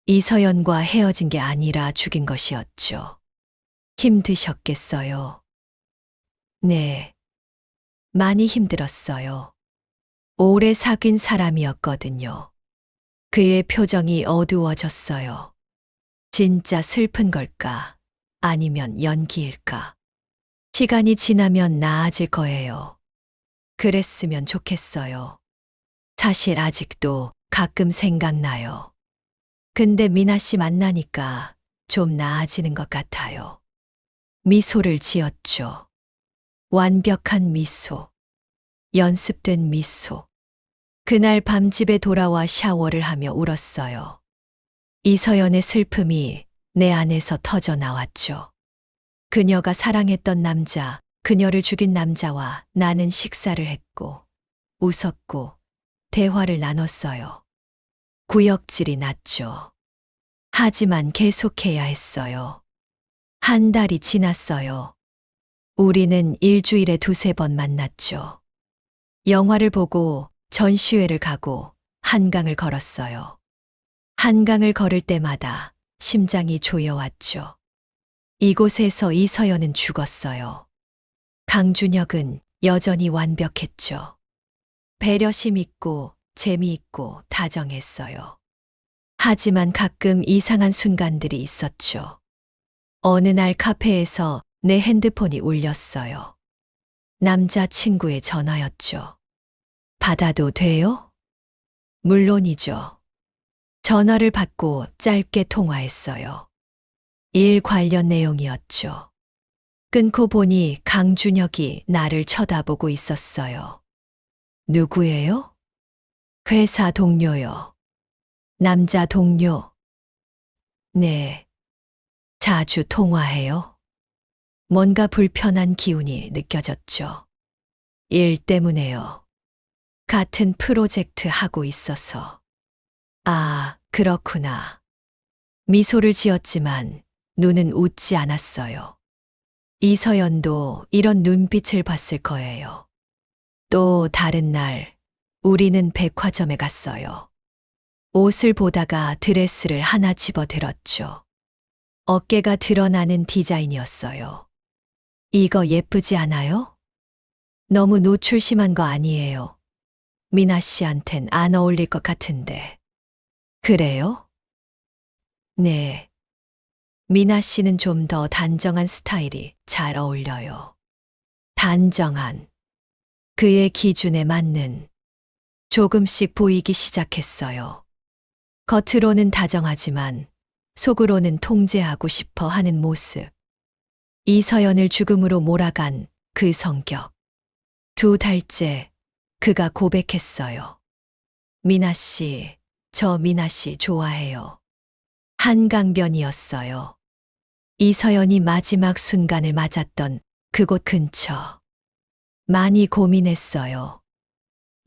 이서연과 헤어진 게 아니라 죽인 것이었죠. 힘드셨겠어요. 네. 많이 힘들었어요. 오래 사귄 사람이었거든요. 그의 표정이 어두워졌어요. 진짜 슬픈 걸까? 아니면 연기일까? 시간이 지나면 나아질 거예요. 그랬으면 좋겠어요. 사실 아직도 가끔 생각나요. 근데 미나 씨 만나니까 좀 나아지는 것 같아요. 미소를 지었죠. 완벽한 미소. 연습된 미소. 그날 밤 집에 돌아와 샤워를 하며 울었어요. 이서연의 슬픔이 내 안에서 터져 나왔죠. 그녀가 사랑했던 남자, 그녀를 죽인 남자와 나는 식사를 했고, 웃었고, 대화를 나눴어요. 구역질이 났죠. 하지만 계속해야 했어요. 한 달이 지났어요. 우리는 일주일에 두세 번 만났죠. 영화를 보고 전시회를 가고 한강을 걸었어요. 한강을 걸을 때마다 심장이 조여왔죠. 이곳에서 이서연은 죽었어요. 강준혁은 여전히 완벽했죠. 배려심 있고 재미있고 다정했어요. 하지만 가끔 이상한 순간들이 있었죠. 어느 날 카페에서 내 핸드폰이 울렸어요. 남자친구의 전화였죠. 받아도 돼요? 물론이죠. 전화를 받고 짧게 통화했어요. 일 관련 내용이었죠. 끊고 보니 강준혁이 나를 쳐다보고 있었어요. 누구예요? 회사 동료요. 남자 동료. 네. 자주 통화해요. 뭔가 불편한 기운이 느껴졌죠. 일 때문에요. 같은 프로젝트 하고 있어서. 아, 그렇구나. 미소를 지었지만 눈은 웃지 않았어요. 이서연도 이런 눈빛을 봤을 거예요. 또 다른 날, 우리는 백화점에 갔어요. 옷을 보다가 드레스를 하나 집어들었죠. 어깨가 드러나는 디자인이었어요. 이거 예쁘지 않아요? 너무 노출 심한 거 아니에요. 미나 씨한텐 안 어울릴 것 같은데. 그래요? 네. 미나 씨는 좀 더 단정한 스타일이 잘 어울려요. 단정한. 그의 기준에 맞는. 조금씩 보이기 시작했어요. 겉으로는 다정하지만 속으로는 통제하고 싶어 하는 모습. 이서연을 죽음으로 몰아간 그 성격. 2달째 그가 고백했어요. 미나 씨, 저 미나 씨 좋아해요. 한강변이었어요. 이서연이 마지막 순간을 맞았던 그곳 근처. 많이 고민했어요.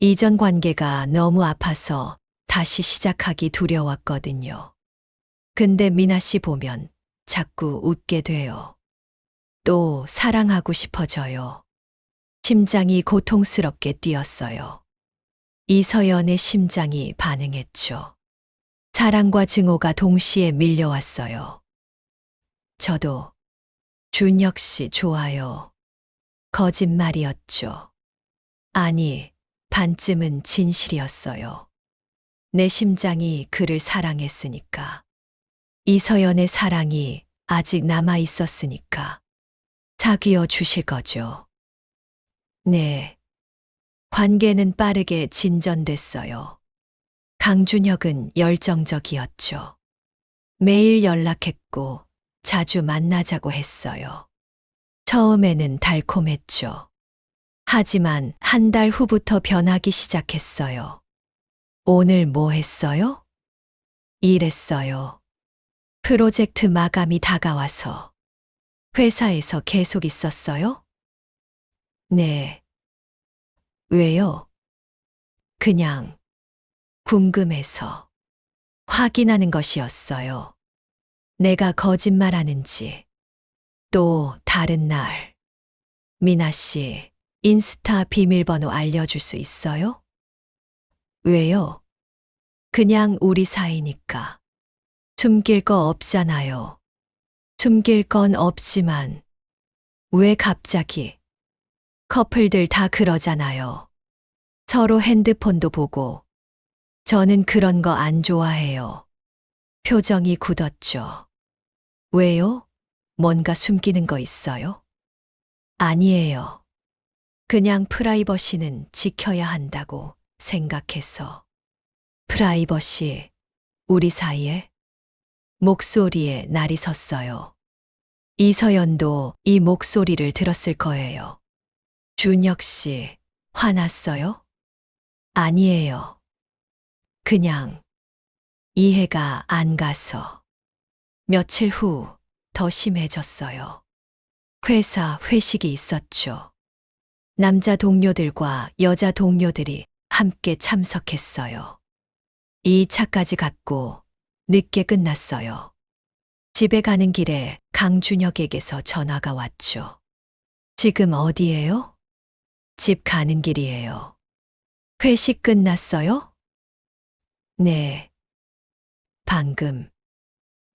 이전 관계가 너무 아파서 다시 시작하기 두려웠거든요. 근데 미나 씨 보면 자꾸 웃게 돼요. 또 사랑하고 싶어져요. 심장이 고통스럽게 뛰었어요. 이서연의 심장이 반응했죠. 사랑과 증오가 동시에 밀려왔어요. 저도 준혁 씨 좋아요. 거짓말이었죠. 아니, 반쯤은 진실이었어요. 내 심장이 그를 사랑했으니까. 이서연의 사랑이 아직 남아 있었으니까. 사귀어 주실 거죠. 네. 관계는 빠르게 진전됐어요. 강준혁은 열정적이었죠. 매일 연락했고 자주 만나자고 했어요. 처음에는 달콤했죠. 하지만 한 달 후부터 변하기 시작했어요. 오늘 뭐 했어요? 일했어요. 프로젝트 마감이 다가와서. 회사에서 계속 있었어요? 네. 왜요? 그냥 궁금해서 확인하는 것이었어요. 내가 거짓말하는지. 또 다른 날. 미나 씨, 인스타 비밀번호 알려줄 수 있어요? 왜요? 그냥 우리 사이니까. 숨길 거 없잖아요. 숨길 건 없지만. 왜 갑자기? 커플들 다 그러잖아요. 서로 핸드폰도 보고. 저는 그런 거 안 좋아해요. 표정이 굳었죠. 왜요? 뭔가 숨기는 거 있어요? 아니에요. 그냥 프라이버시는 지켜야 한다고 생각해서. 프라이버시, 우리 사이에? 목소리에 날이 섰어요. 이서연도 이 목소리를 들었을 거예요. 준혁 씨, 화났어요? 아니에요. 그냥 이해가 안 가서. 며칠 후 더 심해졌어요. 회사 회식이 있었죠. 남자 동료들과 여자 동료들이 함께 참석했어요. 2차까지 갔고 늦게 끝났어요. 집에 가는 길에 강준혁에게서 전화가 왔죠. 지금 어디예요? 집 가는 길이에요. 회식 끝났어요? 네. 방금.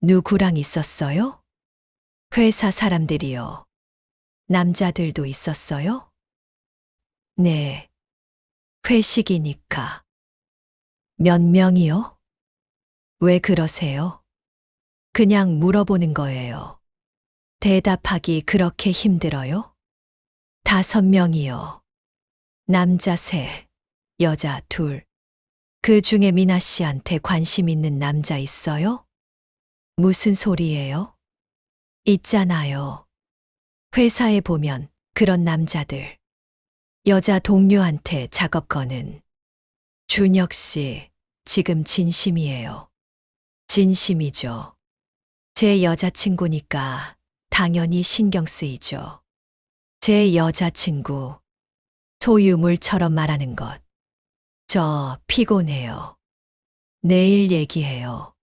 누구랑 있었어요? 회사 사람들이요. 남자들도 있었어요? 네. 회식이니까. 몇 명이요? 왜 그러세요? 그냥 물어보는 거예요. 대답하기 그렇게 힘들어요? 5명이요. 남자 3, 여자 2. 그 중에 미나 씨한테 관심 있는 남자 있어요? 무슨 소리예요? 있잖아요. 회사에 보면 그런 남자들. 여자 동료한테 작업 거는. 준혁 씨, 지금 진심이에요. 진심이죠. 제 여자친구니까 당연히 신경 쓰이죠. 제 여자친구, 소유물처럼 말하는 것. 저 피곤해요. 내일 얘기해요.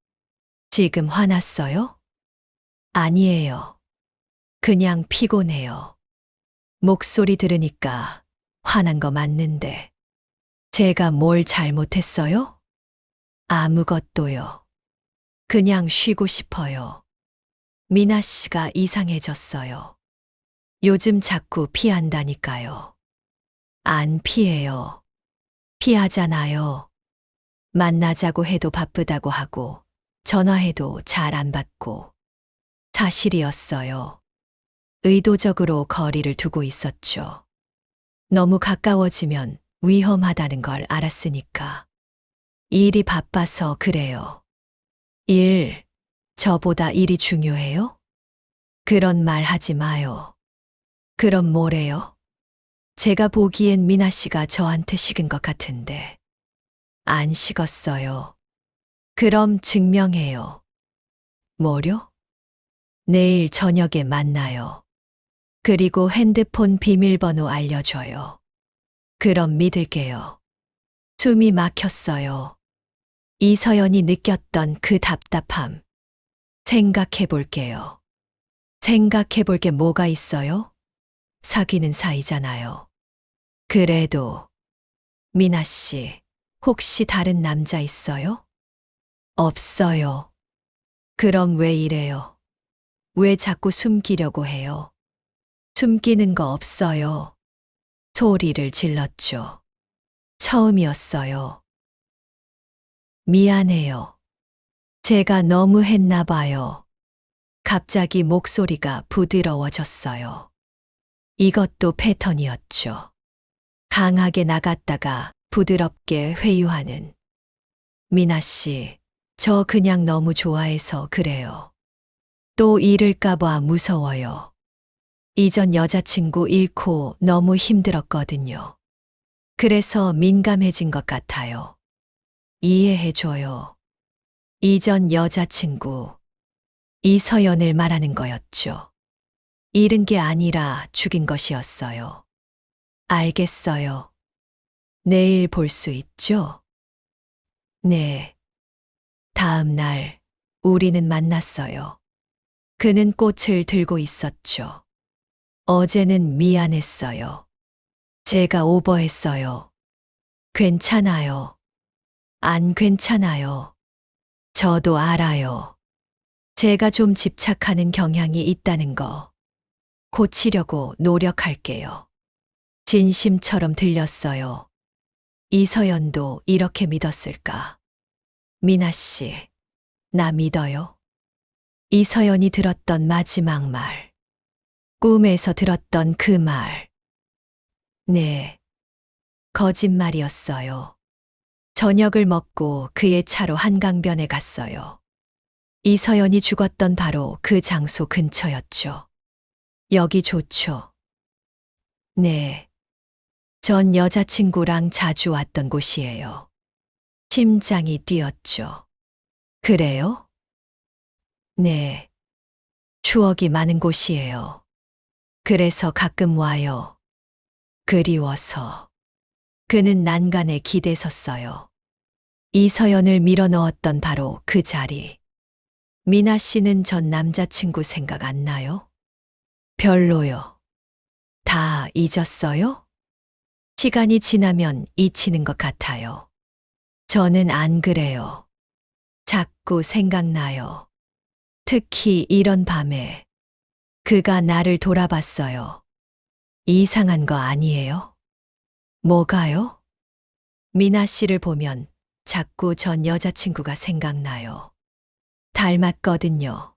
지금 화났어요? 아니에요. 그냥 피곤해요. 목소리 들으니까 화난 거 맞는데. 제가 뭘 잘못했어요? 아무것도요. 그냥 쉬고 싶어요. 미나 씨가 이상해졌어요. 요즘 자꾸 피한다니까요. 안 피해요. 피하잖아요. 만나자고 해도 바쁘다고 하고, 전화해도 잘 안 받고. 사실이었어요. 의도적으로 거리를 두고 있었죠. 너무 가까워지면 위험하다는 걸 알았으니까. 일이 바빠서 그래요. 일, 저보다 일이 중요해요? 그런 말 하지 마요. 그럼 뭐래요? 제가 보기엔 미나 씨가 저한테 식은 것 같은데. 안 식었어요. 그럼 증명해요. 뭐요? 내일 저녁에 만나요. 그리고 핸드폰 비밀번호 알려줘요. 그럼 믿을게요. 숨이 막혔어요. 이서연이 느꼈던 그 답답함. 생각해 볼게요. 생각해 볼 게 뭐가 있어요? 사귀는 사이잖아요. 그래도, 미나 씨, 혹시 다른 남자 있어요? 없어요. 그럼 왜 이래요? 왜 자꾸 숨기려고 해요? 숨기는 거 없어요. 소리를 질렀죠. 처음이었어요. 미안해요. 제가 너무 했나 봐요. 갑자기 목소리가 부드러워졌어요. 이것도 패턴이었죠. 강하게 나갔다가 부드럽게 회유하는. 미나 씨, 저 그냥 너무 좋아해서 그래요. 또 잃을까봐 무서워요. 이전 여자친구 잃고 너무 힘들었거든요. 그래서 민감해진 것 같아요. 이해해줘요. 이전 여자친구, 이서연을 말하는 거였죠. 잃은 게 아니라 죽인 것이었어요. 알겠어요. 내일 볼 수 있죠? 네. 다음 날, 우리는 만났어요. 그는 꽃을 들고 있었죠. 어제는 미안했어요. 제가 오버했어요. 괜찮아요. 안 괜찮아요. 저도 알아요. 제가 좀 집착하는 경향이 있다는 거. 고치려고 노력할게요. 진심처럼 들렸어요. 이서연도 이렇게 믿었을까? 미나 씨, 나 믿어요? 이서연이 들었던 마지막 말. 꿈에서 들었던 그 말. 네. 거짓말이었어요. 저녁을 먹고 그의 차로 한강변에 갔어요. 이서연이 죽었던 바로 그 장소 근처였죠. 여기 좋죠? 네. 전 여자친구랑 자주 왔던 곳이에요. 심장이 뛰었죠. 그래요? 네. 추억이 많은 곳이에요. 그래서 가끔 와요. 그리워서. 그는 난간에 기대 섰어요. 이서연을 밀어 넣었던 바로 그 자리. 미나 씨는 전 남자친구 생각 안 나요? 별로요. 다 잊었어요? 시간이 지나면 잊히는 것 같아요. 저는 안 그래요. 자꾸 생각나요. 특히 이런 밤에. 그가 나를 돌아봤어요. 이상한 거 아니에요? 뭐가요? 미나 씨를 보면 자꾸 전 여자친구가 생각나요. 닮았거든요.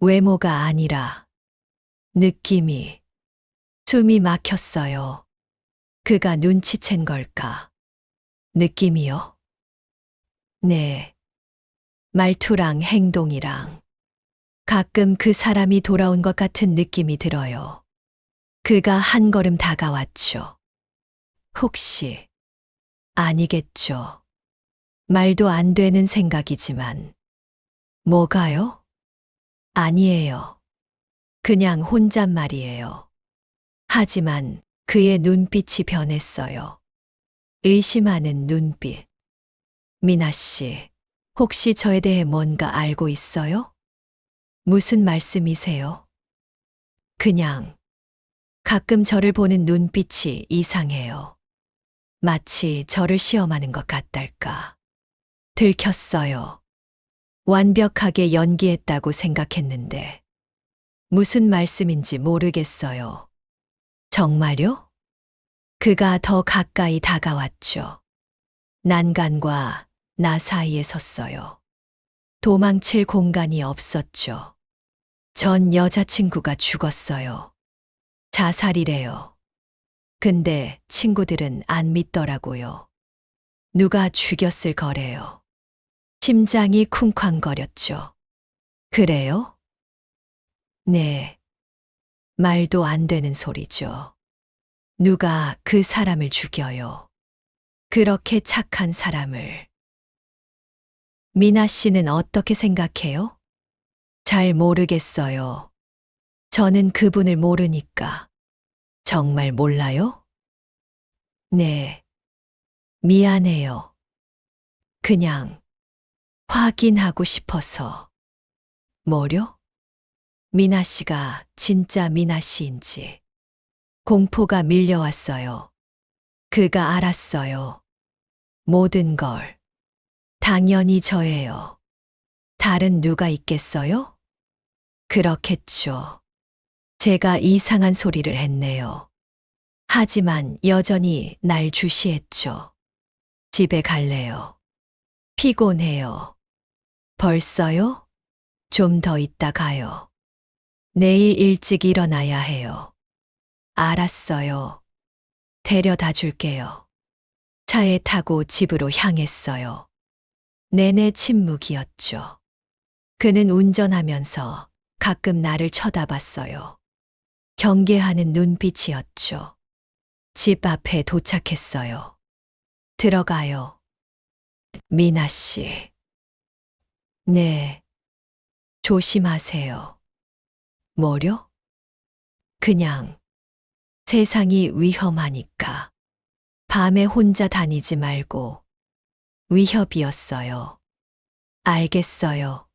외모가 아니라 느낌이, 숨이 막혔어요. 그가 눈치챈 걸까? 느낌이요? 네. 말투랑 행동이랑 가끔 그 사람이 돌아온 것 같은 느낌이 들어요. 그가 한 걸음 다가왔죠. 혹시, 아니겠죠. 말도 안 되는 생각이지만. 뭐가요? 아니에요. 그냥 혼잣말이에요. 하지만 그의 눈빛이 변했어요. 의심하는 눈빛. 미나 씨, 혹시 저에 대해 뭔가 알고 있어요? 무슨 말씀이세요? 그냥 가끔 저를 보는 눈빛이 이상해요. 마치 저를 시험하는 것 같달까. 들켰어요. 완벽하게 연기했다고 생각했는데 무슨 말씀인지 모르겠어요. 정말요? 그가 더 가까이 다가왔죠. 난간과 나 사이에 섰어요. 도망칠 공간이 없었죠. 전 여자친구가 죽었어요. 자살이래요. 근데 친구들은 안 믿더라고요. 누가 죽였을 거래요. 심장이 쿵쾅거렸죠. 그래요? 네. 말도 안 되는 소리죠. 누가 그 사람을 죽여요. 그렇게 착한 사람을. 미나 씨는 어떻게 생각해요? 잘 모르겠어요. 저는 그분을 모르니까. 정말 몰라요? 네. 미안해요. 그냥 확인하고 싶어서. 뭐요? 미나 씨가 진짜 미나 씨인지. 공포가 밀려왔어요. 그가 알았어요. 모든 걸. 당연히 저예요. 다른 누가 있겠어요? 그렇겠죠. 제가 이상한 소리를 했네요. 하지만 여전히 날 주시했죠. 집에 갈래요. 피곤해요. 벌써요? 좀 더 있다 가요. 내일 일찍 일어나야 해요. 알았어요. 데려다 줄게요. 차에 타고 집으로 향했어요. 내내 침묵이었죠. 그는 운전하면서 가끔 나를 쳐다봤어요. 경계하는 눈빛이었죠. 집 앞에 도착했어요. 들어가요. 미나 씨. 네. 조심하세요. 뭐려? 그냥 세상이 위험하니까. 밤에 혼자 다니지 말고. 위협이었어요. 알겠어요.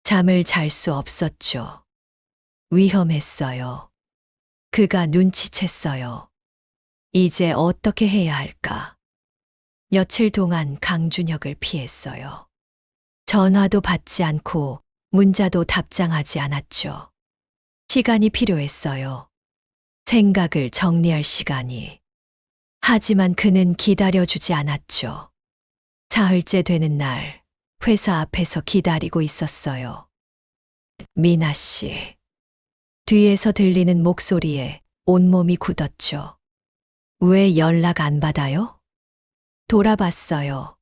잠을 잘 수 없었죠. 위험했어요. 그가 눈치챘어요. 이제 어떻게 해야 할까? 며칠 동안 강준혁을 피했어요. 전화도 받지 않고 문자도 답장하지 않았죠. 시간이 필요했어요. 생각을 정리할 시간이. 하지만 그는 기다려주지 않았죠. 사흘째 되는 날, 회사 앞에서 기다리고 있었어요. 미나 씨. 뒤에서 들리는 목소리에 온몸이 굳었죠. 왜 연락 안 받아요? 돌아봤어요.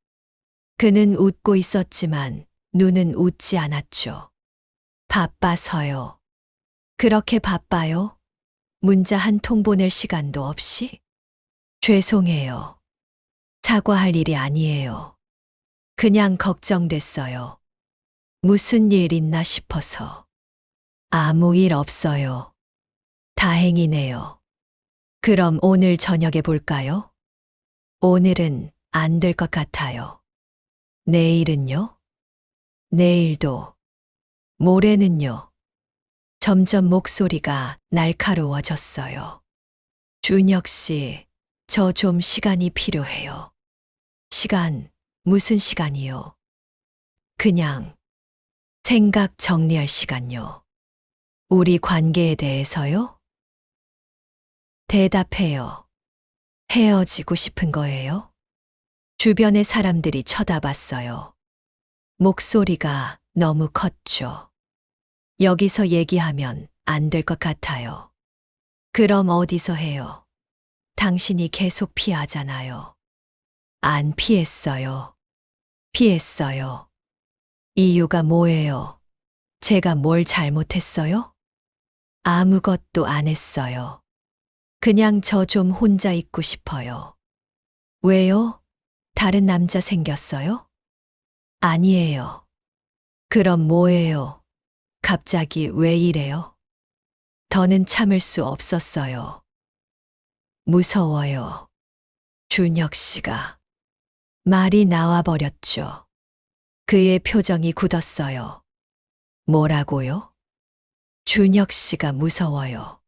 그는 웃고 있었지만 눈은 웃지 않았죠. 바빠서요. 그렇게 바빠요? 문자 한 통 보낼 시간도 없이? 죄송해요. 사과할 일이 아니에요. 그냥 걱정됐어요. 무슨 일 있나 싶어서. 아무 일 없어요. 다행이네요. 그럼 오늘 저녁에 볼까요? 오늘은 안 될 것 같아요. 내일은요? 내일도. 모레는요? 점점 목소리가 날카로워졌어요. 준혁 씨, 저 좀 시간이 필요해요. 시간, 무슨 시간이요? 그냥 생각 정리할 시간요. 우리 관계에 대해서요? 대답해요. 헤어지고 싶은 거예요? 주변의 사람들이 쳐다봤어요. 목소리가 너무 컸죠. 여기서 얘기하면 안 될 것 같아요. 그럼 어디서 해요? 당신이 계속 피하잖아요. 안 피했어요. 피했어요. 이유가 뭐예요? 제가 뭘 잘못했어요? 아무것도 안 했어요. 그냥 저 좀 혼자 있고 싶어요. 왜요? 다른 남자 생겼어요? 아니에요. 그럼 뭐예요? 갑자기 왜 이래요? 더는 참을 수 없었어요. 무서워요. 준혁 씨가. 말이 나와 버렸죠. 그의 표정이 굳었어요. 뭐라고요? 준혁 씨가 무서워요.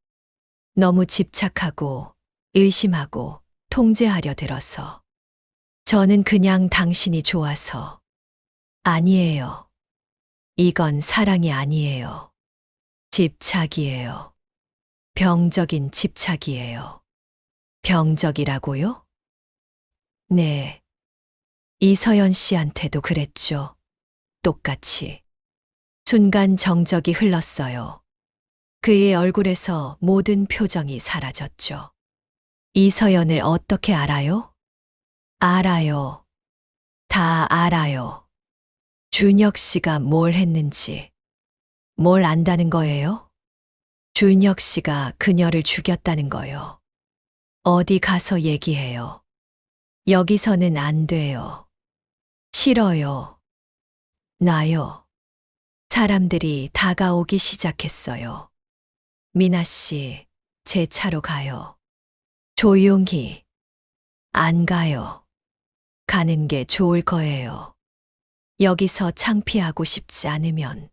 너무 집착하고 의심하고 통제하려 들어서. 저는 그냥 당신이 좋아서. 아니에요. 이건 사랑이 아니에요. 집착이에요. 병적인 집착이에요. 병적이라고요? 네. 이서연 씨한테도 그랬죠. 똑같이. 순간 정적이 흘렀어요. 그의 얼굴에서 모든 표정이 사라졌죠. 이서연을 어떻게 알아요? 알아요. 다 알아요. 준혁 씨가 뭘 했는지. 뭘 안다는 거예요? 준혁 씨가 그녀를 죽였다는 거요. 어디 가서 얘기해요. 여기서는 안 돼요. 싫어요. 나요. 사람들이 다가오기 시작했어요. 미나 씨, 제 차로 가요. 조용히. 안 가요. 가는 게 좋을 거예요. 여기서 창피하고 싶지 않으면.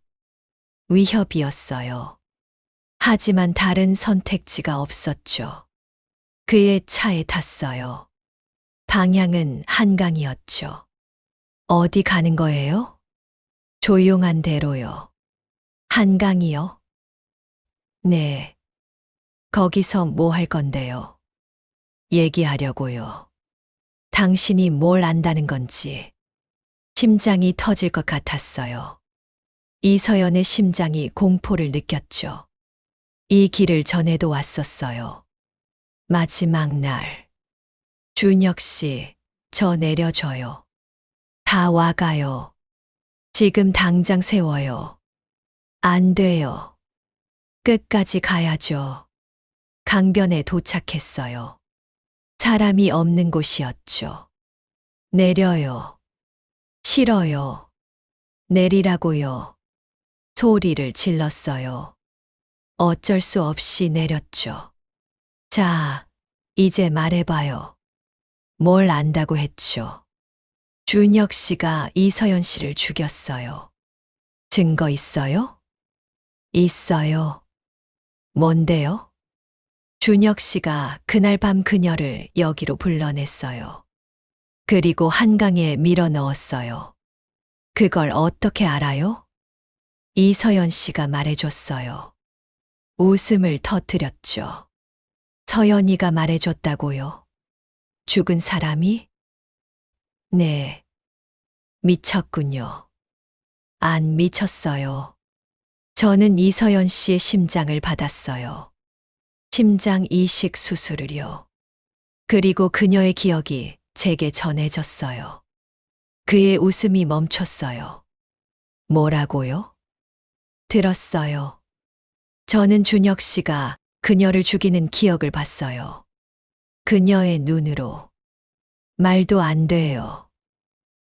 위협이었어요. 하지만 다른 선택지가 없었죠. 그의 차에 탔어요. 방향은 한강이었죠. 어디 가는 거예요? 조용한 데로요. 한강이요? 네. 거기서 뭐 할 건데요? 얘기하려고요. 당신이 뭘 안다는 건지. 심장이 터질 것 같았어요. 이서연의 심장이 공포를 느꼈죠. 이 길을 전에도 왔었어요. 마지막 날. 준혁 씨, 저 내려줘요. 다 와가요. 지금 당장 세워요. 안 돼요. 끝까지 가야죠. 강변에 도착했어요. 사람이 없는 곳이었죠. 내려요. 싫어요. 내리라고요. 소리를 질렀어요. 어쩔 수 없이 내렸죠. 자, 이제 말해봐요. 뭘 안다고 했죠? 준혁 씨가 이서연 씨를 죽였어요. 증거 있어요? 있어요. 뭔데요? 준혁 씨가 그날 밤 그녀를 여기로 불러냈어요. 그리고 한강에 밀어 넣었어요. 그걸 어떻게 알아요? 이서연 씨가 말해줬어요. 웃음을 터뜨렸죠. 서연이가 말해줬다고요. 죽은 사람이? 네. 미쳤군요. 안 미쳤어요. 저는 이서연 씨의 심장을 받았어요. 심장 이식 수술을요. 그리고 그녀의 기억이 제게 전해졌어요. 그의 웃음이 멈췄어요. 뭐라고요? 들었어요. 저는 준혁 씨가 그녀를 죽이는 기억을 봤어요. 그녀의 눈으로. 말도 안 돼요.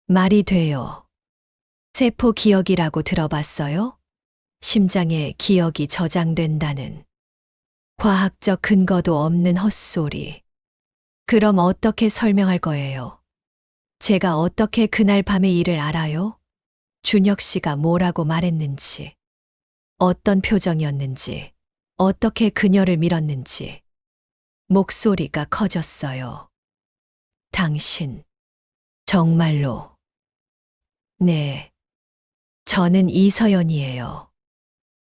말이 돼요. 세포 기억이라고 들어봤어요? 심장에 기억이 저장된다는. 과학적 근거도 없는 헛소리. 그럼 어떻게 설명할 거예요? 제가 어떻게 그날 밤의 일을 알아요? 준혁 씨가 뭐라고 말했는지, 어떤 표정이었는지, 어떻게 그녀를 밀었는지. 목소리가 커졌어요. 당신, 정말로. 네, 저는 이서연이에요.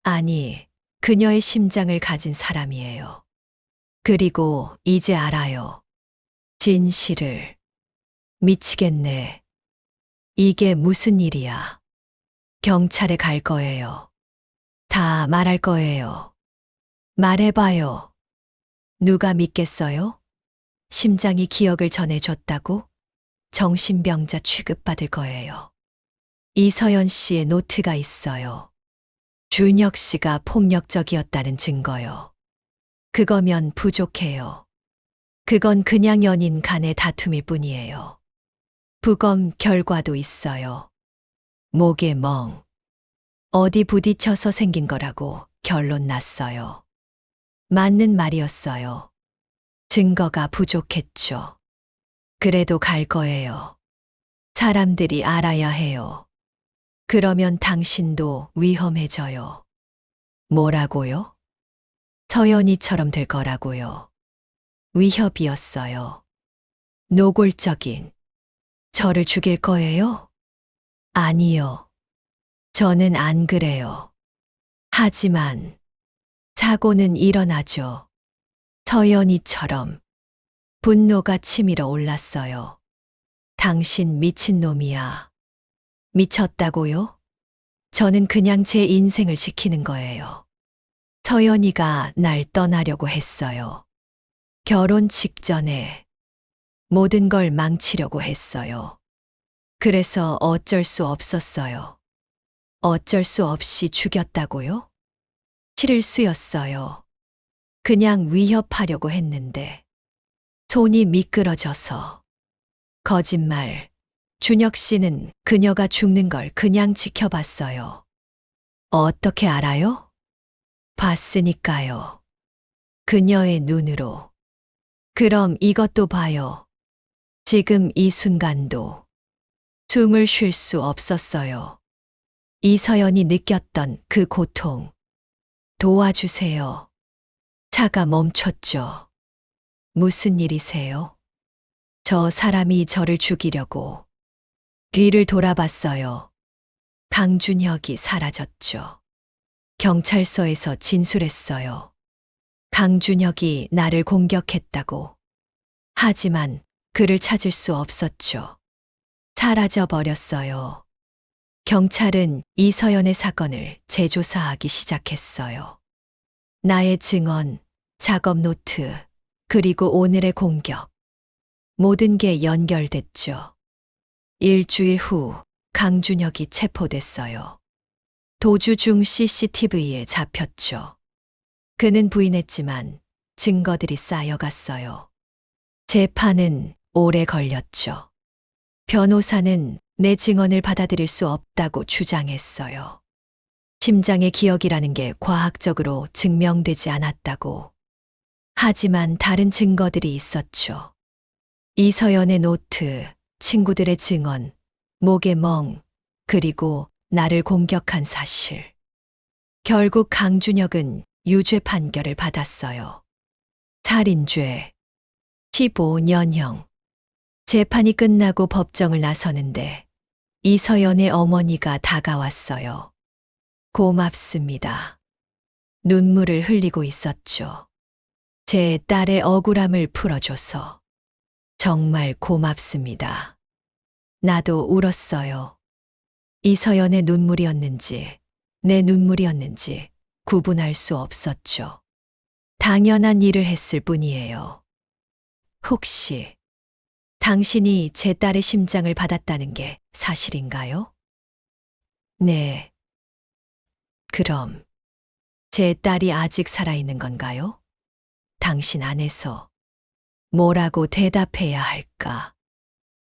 아니, 그녀의 심장을 가진 사람이에요. 그리고 이제 알아요. 진실을. 미치겠네. 이게 무슨 일이야. 경찰에 갈 거예요. 다 말할 거예요. 말해봐요. 누가 믿겠어요? 심장이 기억을 전해줬다고? 정신병자 취급받을 거예요. 이서연 씨의 노트가 있어요. 준혁 씨가 폭력적이었다는 증거요. 그거면 부족해요. 그건 그냥 연인 간의 다툼일 뿐이에요. 부검 결과도 있어요. 목에 멍. 어디 부딪혀서 생긴 거라고 결론 났어요. 맞는 말이었어요. 증거가 부족했죠. 그래도 갈 거예요. 사람들이 알아야 해요. 그러면 당신도 위험해져요. 뭐라고요? 서연이처럼 될 거라고요. 위협이었어요. 노골적인. 저를 죽일 거예요? 아니요. 저는 안 그래요. 하지만 사고는 일어나죠. 서연이처럼 분노가 치밀어 올랐어요. 당신 미친놈이야. 미쳤다고요? 저는 그냥 제 인생을 지키는 거예요. 서연이가 날 떠나려고 했어요. 결혼 직전에 모든 걸 망치려고 했어요. 그래서 어쩔 수 없었어요. 어쩔 수 없이 죽였다고요? 실수였어요. 그냥 위협하려고 했는데 손이 미끄러져서. 거짓말. 준혁 씨는 그녀가 죽는 걸 그냥 지켜봤어요. 어떻게 알아요? 봤으니까요. 그녀의 눈으로. 그럼 이것도 봐요. 지금 이 순간도 숨을 쉴 수 없었어요. 이서연이 느꼈던 그 고통. 도와주세요. 차가 멈췄죠. 무슨 일이세요? 저 사람이 저를 죽이려고. 뒤를 돌아봤어요. 강준혁이 사라졌죠. 경찰서에서 진술했어요. 강준혁이 나를 공격했다고. 하지만 그를 찾을 수 없었죠. 사라져 버렸어요. 경찰은 이서연의 사건을 재조사하기 시작했어요. 나의 증언, 작업 노트, 그리고 오늘의 공격. 모든 게 연결됐죠. 일주일 후 강준혁이 체포됐어요. 도주 중 CCTV에 잡혔죠. 그는 부인했지만 증거들이 쌓여갔어요. 재판은 오래 걸렸죠. 변호사는 내 증언을 받아들일 수 없다고 주장했어요. 심장의 기억이라는 게 과학적으로 증명되지 않았다고. 하지만 다른 증거들이 있었죠. 이서연의 노트, 친구들의 증언, 목의 멍, 그리고 나를 공격한 사실. 결국 강준혁은 유죄 판결을 받았어요. 살인죄, 15년형. 재판이 끝나고 법정을 나서는데 이서연의 어머니가 다가왔어요. 고맙습니다. 눈물을 흘리고 있었죠. 제 딸의 억울함을 풀어줘서 정말 고맙습니다. 나도 울었어요. 이서연의 눈물이었는지 내 눈물이었는지 구분할 수 없었죠. 당연한 일을 했을 뿐이에요. 혹시 당신이 제 딸의 심장을 받았다는 게 사실인가요? 네. 그럼 제 딸이 아직 살아있는 건가요? 당신 안에서 뭐라고 대답해야 할까?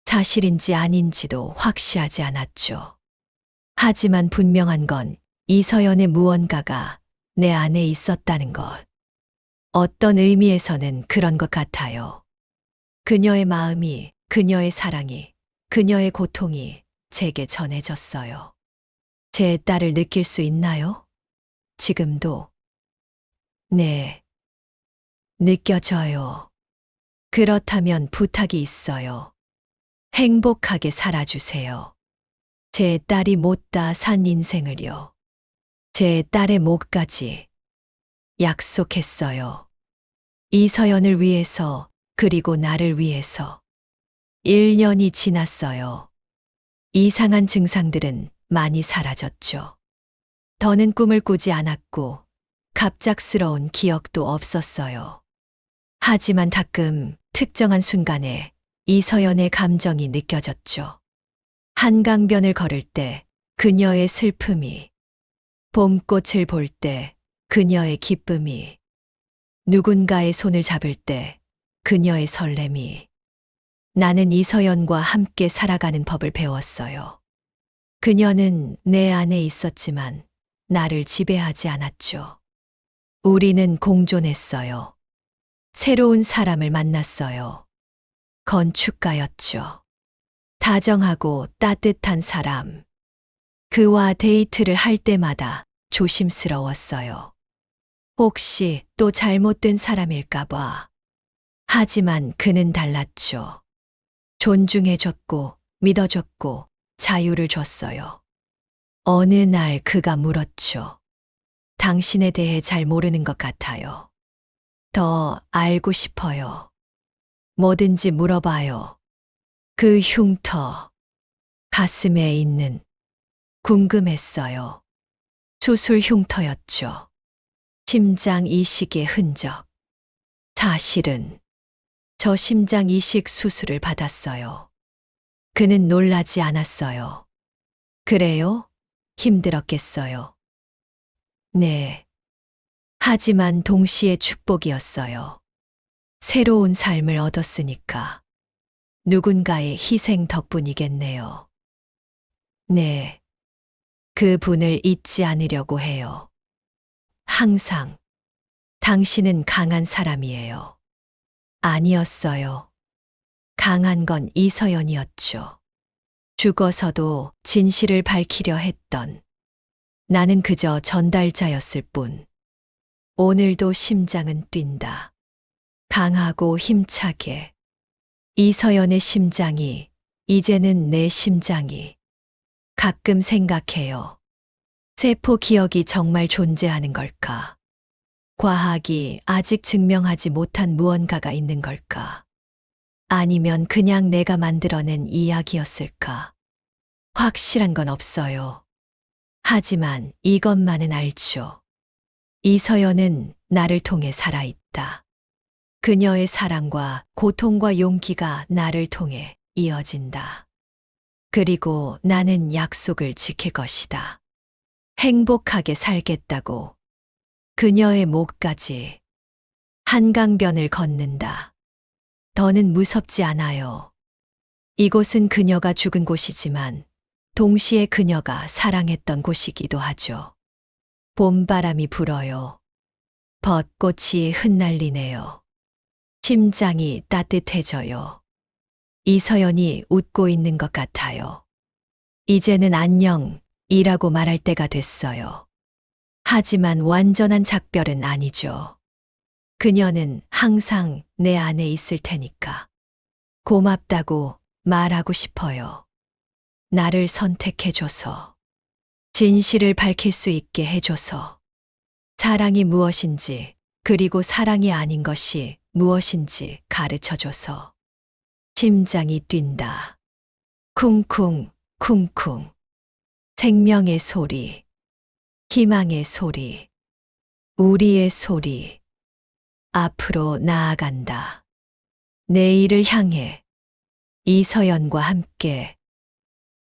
사실인지 아닌지도 확실하지 않았죠. 하지만 분명한 건 이서연의 무언가가 내 안에 있었다는 것. 어떤 의미에서는 그런 것 같아요. 그녀의 마음이, 그녀의 사랑이, 그녀의 고통이 제게 전해졌어요. 제 딸을 느낄 수 있나요? 지금도? 네. 느껴져요. 그렇다면 부탁이 있어요. 행복하게 살아주세요. 제 딸이 못다 산 인생을요. 제 딸의 목까지 약속했어요. 이서연을 위해서, 그리고 나를 위해서. 1년이 지났어요. 이상한 증상들은 많이 사라졌죠. 더는 꿈을 꾸지 않았고, 갑작스러운 기억도 없었어요. 하지만 가끔 특정한 순간에 이서연의 감정이 느껴졌죠. 한강변을 걸을 때 그녀의 슬픔이, 봄꽃을 볼 때 그녀의 기쁨이, 누군가의 손을 잡을 때 그녀의 설렘이. 나는 이서연과 함께 살아가는 법을 배웠어요. 그녀는 내 안에 있었지만 나를 지배하지 않았죠. 우리는 공존했어요. 새로운 사람을 만났어요. 건축가였죠. 다정하고 따뜻한 사람. 그와 데이트를 할 때마다 조심스러웠어요. 혹시 또 잘못된 사람일까봐. 하지만 그는 달랐죠. 존중해줬고, 믿어줬고, 자유를 줬어요. 어느 날 그가 물었죠. 당신에 대해 잘 모르는 것 같아요. 더 알고 싶어요. 뭐든지 물어봐요. 그 흉터, 가슴에 있는 궁금했어요. 수술 흉터였죠. 심장 이식의 흔적. 사실은 저 심장 이식 수술을 받았어요. 그는 놀라지 않았어요. 그래요? 힘들었겠어요. 네. 하지만 동시에 축복이었어요. 새로운 삶을 얻었으니까. 누군가의 희생 덕분이겠네요. 네. 그 분을 잊지 않으려고 해요. 항상. 당신은 강한 사람이에요. 아니었어요. 강한 건 이서연이었죠. 죽어서도 진실을 밝히려 했던. 나는 그저 전달자였을 뿐. 오늘도 심장은 뛴다. 강하고 힘차게. 이서연의 심장이, 이제는 내 심장이. 가끔 생각해요. 세포 기억이 정말 존재하는 걸까? 과학이 아직 증명하지 못한 무언가가 있는 걸까? 아니면 그냥 내가 만들어낸 이야기였을까? 확실한 건 없어요. 하지만 이것만은 알죠. 이서연은 나를 통해 살아있다. 그녀의 사랑과 고통과 용기가 나를 통해 이어진다. 그리고 나는 약속을 지킬 것이다. 행복하게 살겠다고. 그녀의 목까지 한강변을 걷는다. 더는 무섭지 않아요. 이곳은 그녀가 죽은 곳이지만 동시에 그녀가 사랑했던 곳이기도 하죠. 봄바람이 불어요. 벚꽃이 흩날리네요. 심장이 따뜻해져요. 이서연이 웃고 있는 것 같아요. 이제는 안녕이라고 말할 때가 됐어요. 하지만 완전한 작별은 아니죠. 그녀는 항상 내 안에 있을 테니까. 고맙다고 말하고 싶어요. 나를 선택해줘서. 진실을 밝힐 수 있게 해줘서. 사랑이 무엇인지, 그리고 사랑이 아닌 것이 무엇인지 가르쳐줘서. 심장이 뛴다. 쿵쿵, 쿵쿵. 생명의 소리. 희망의 소리. 우리의 소리. 앞으로 나아간다. 내일을 향해 이서연과 함께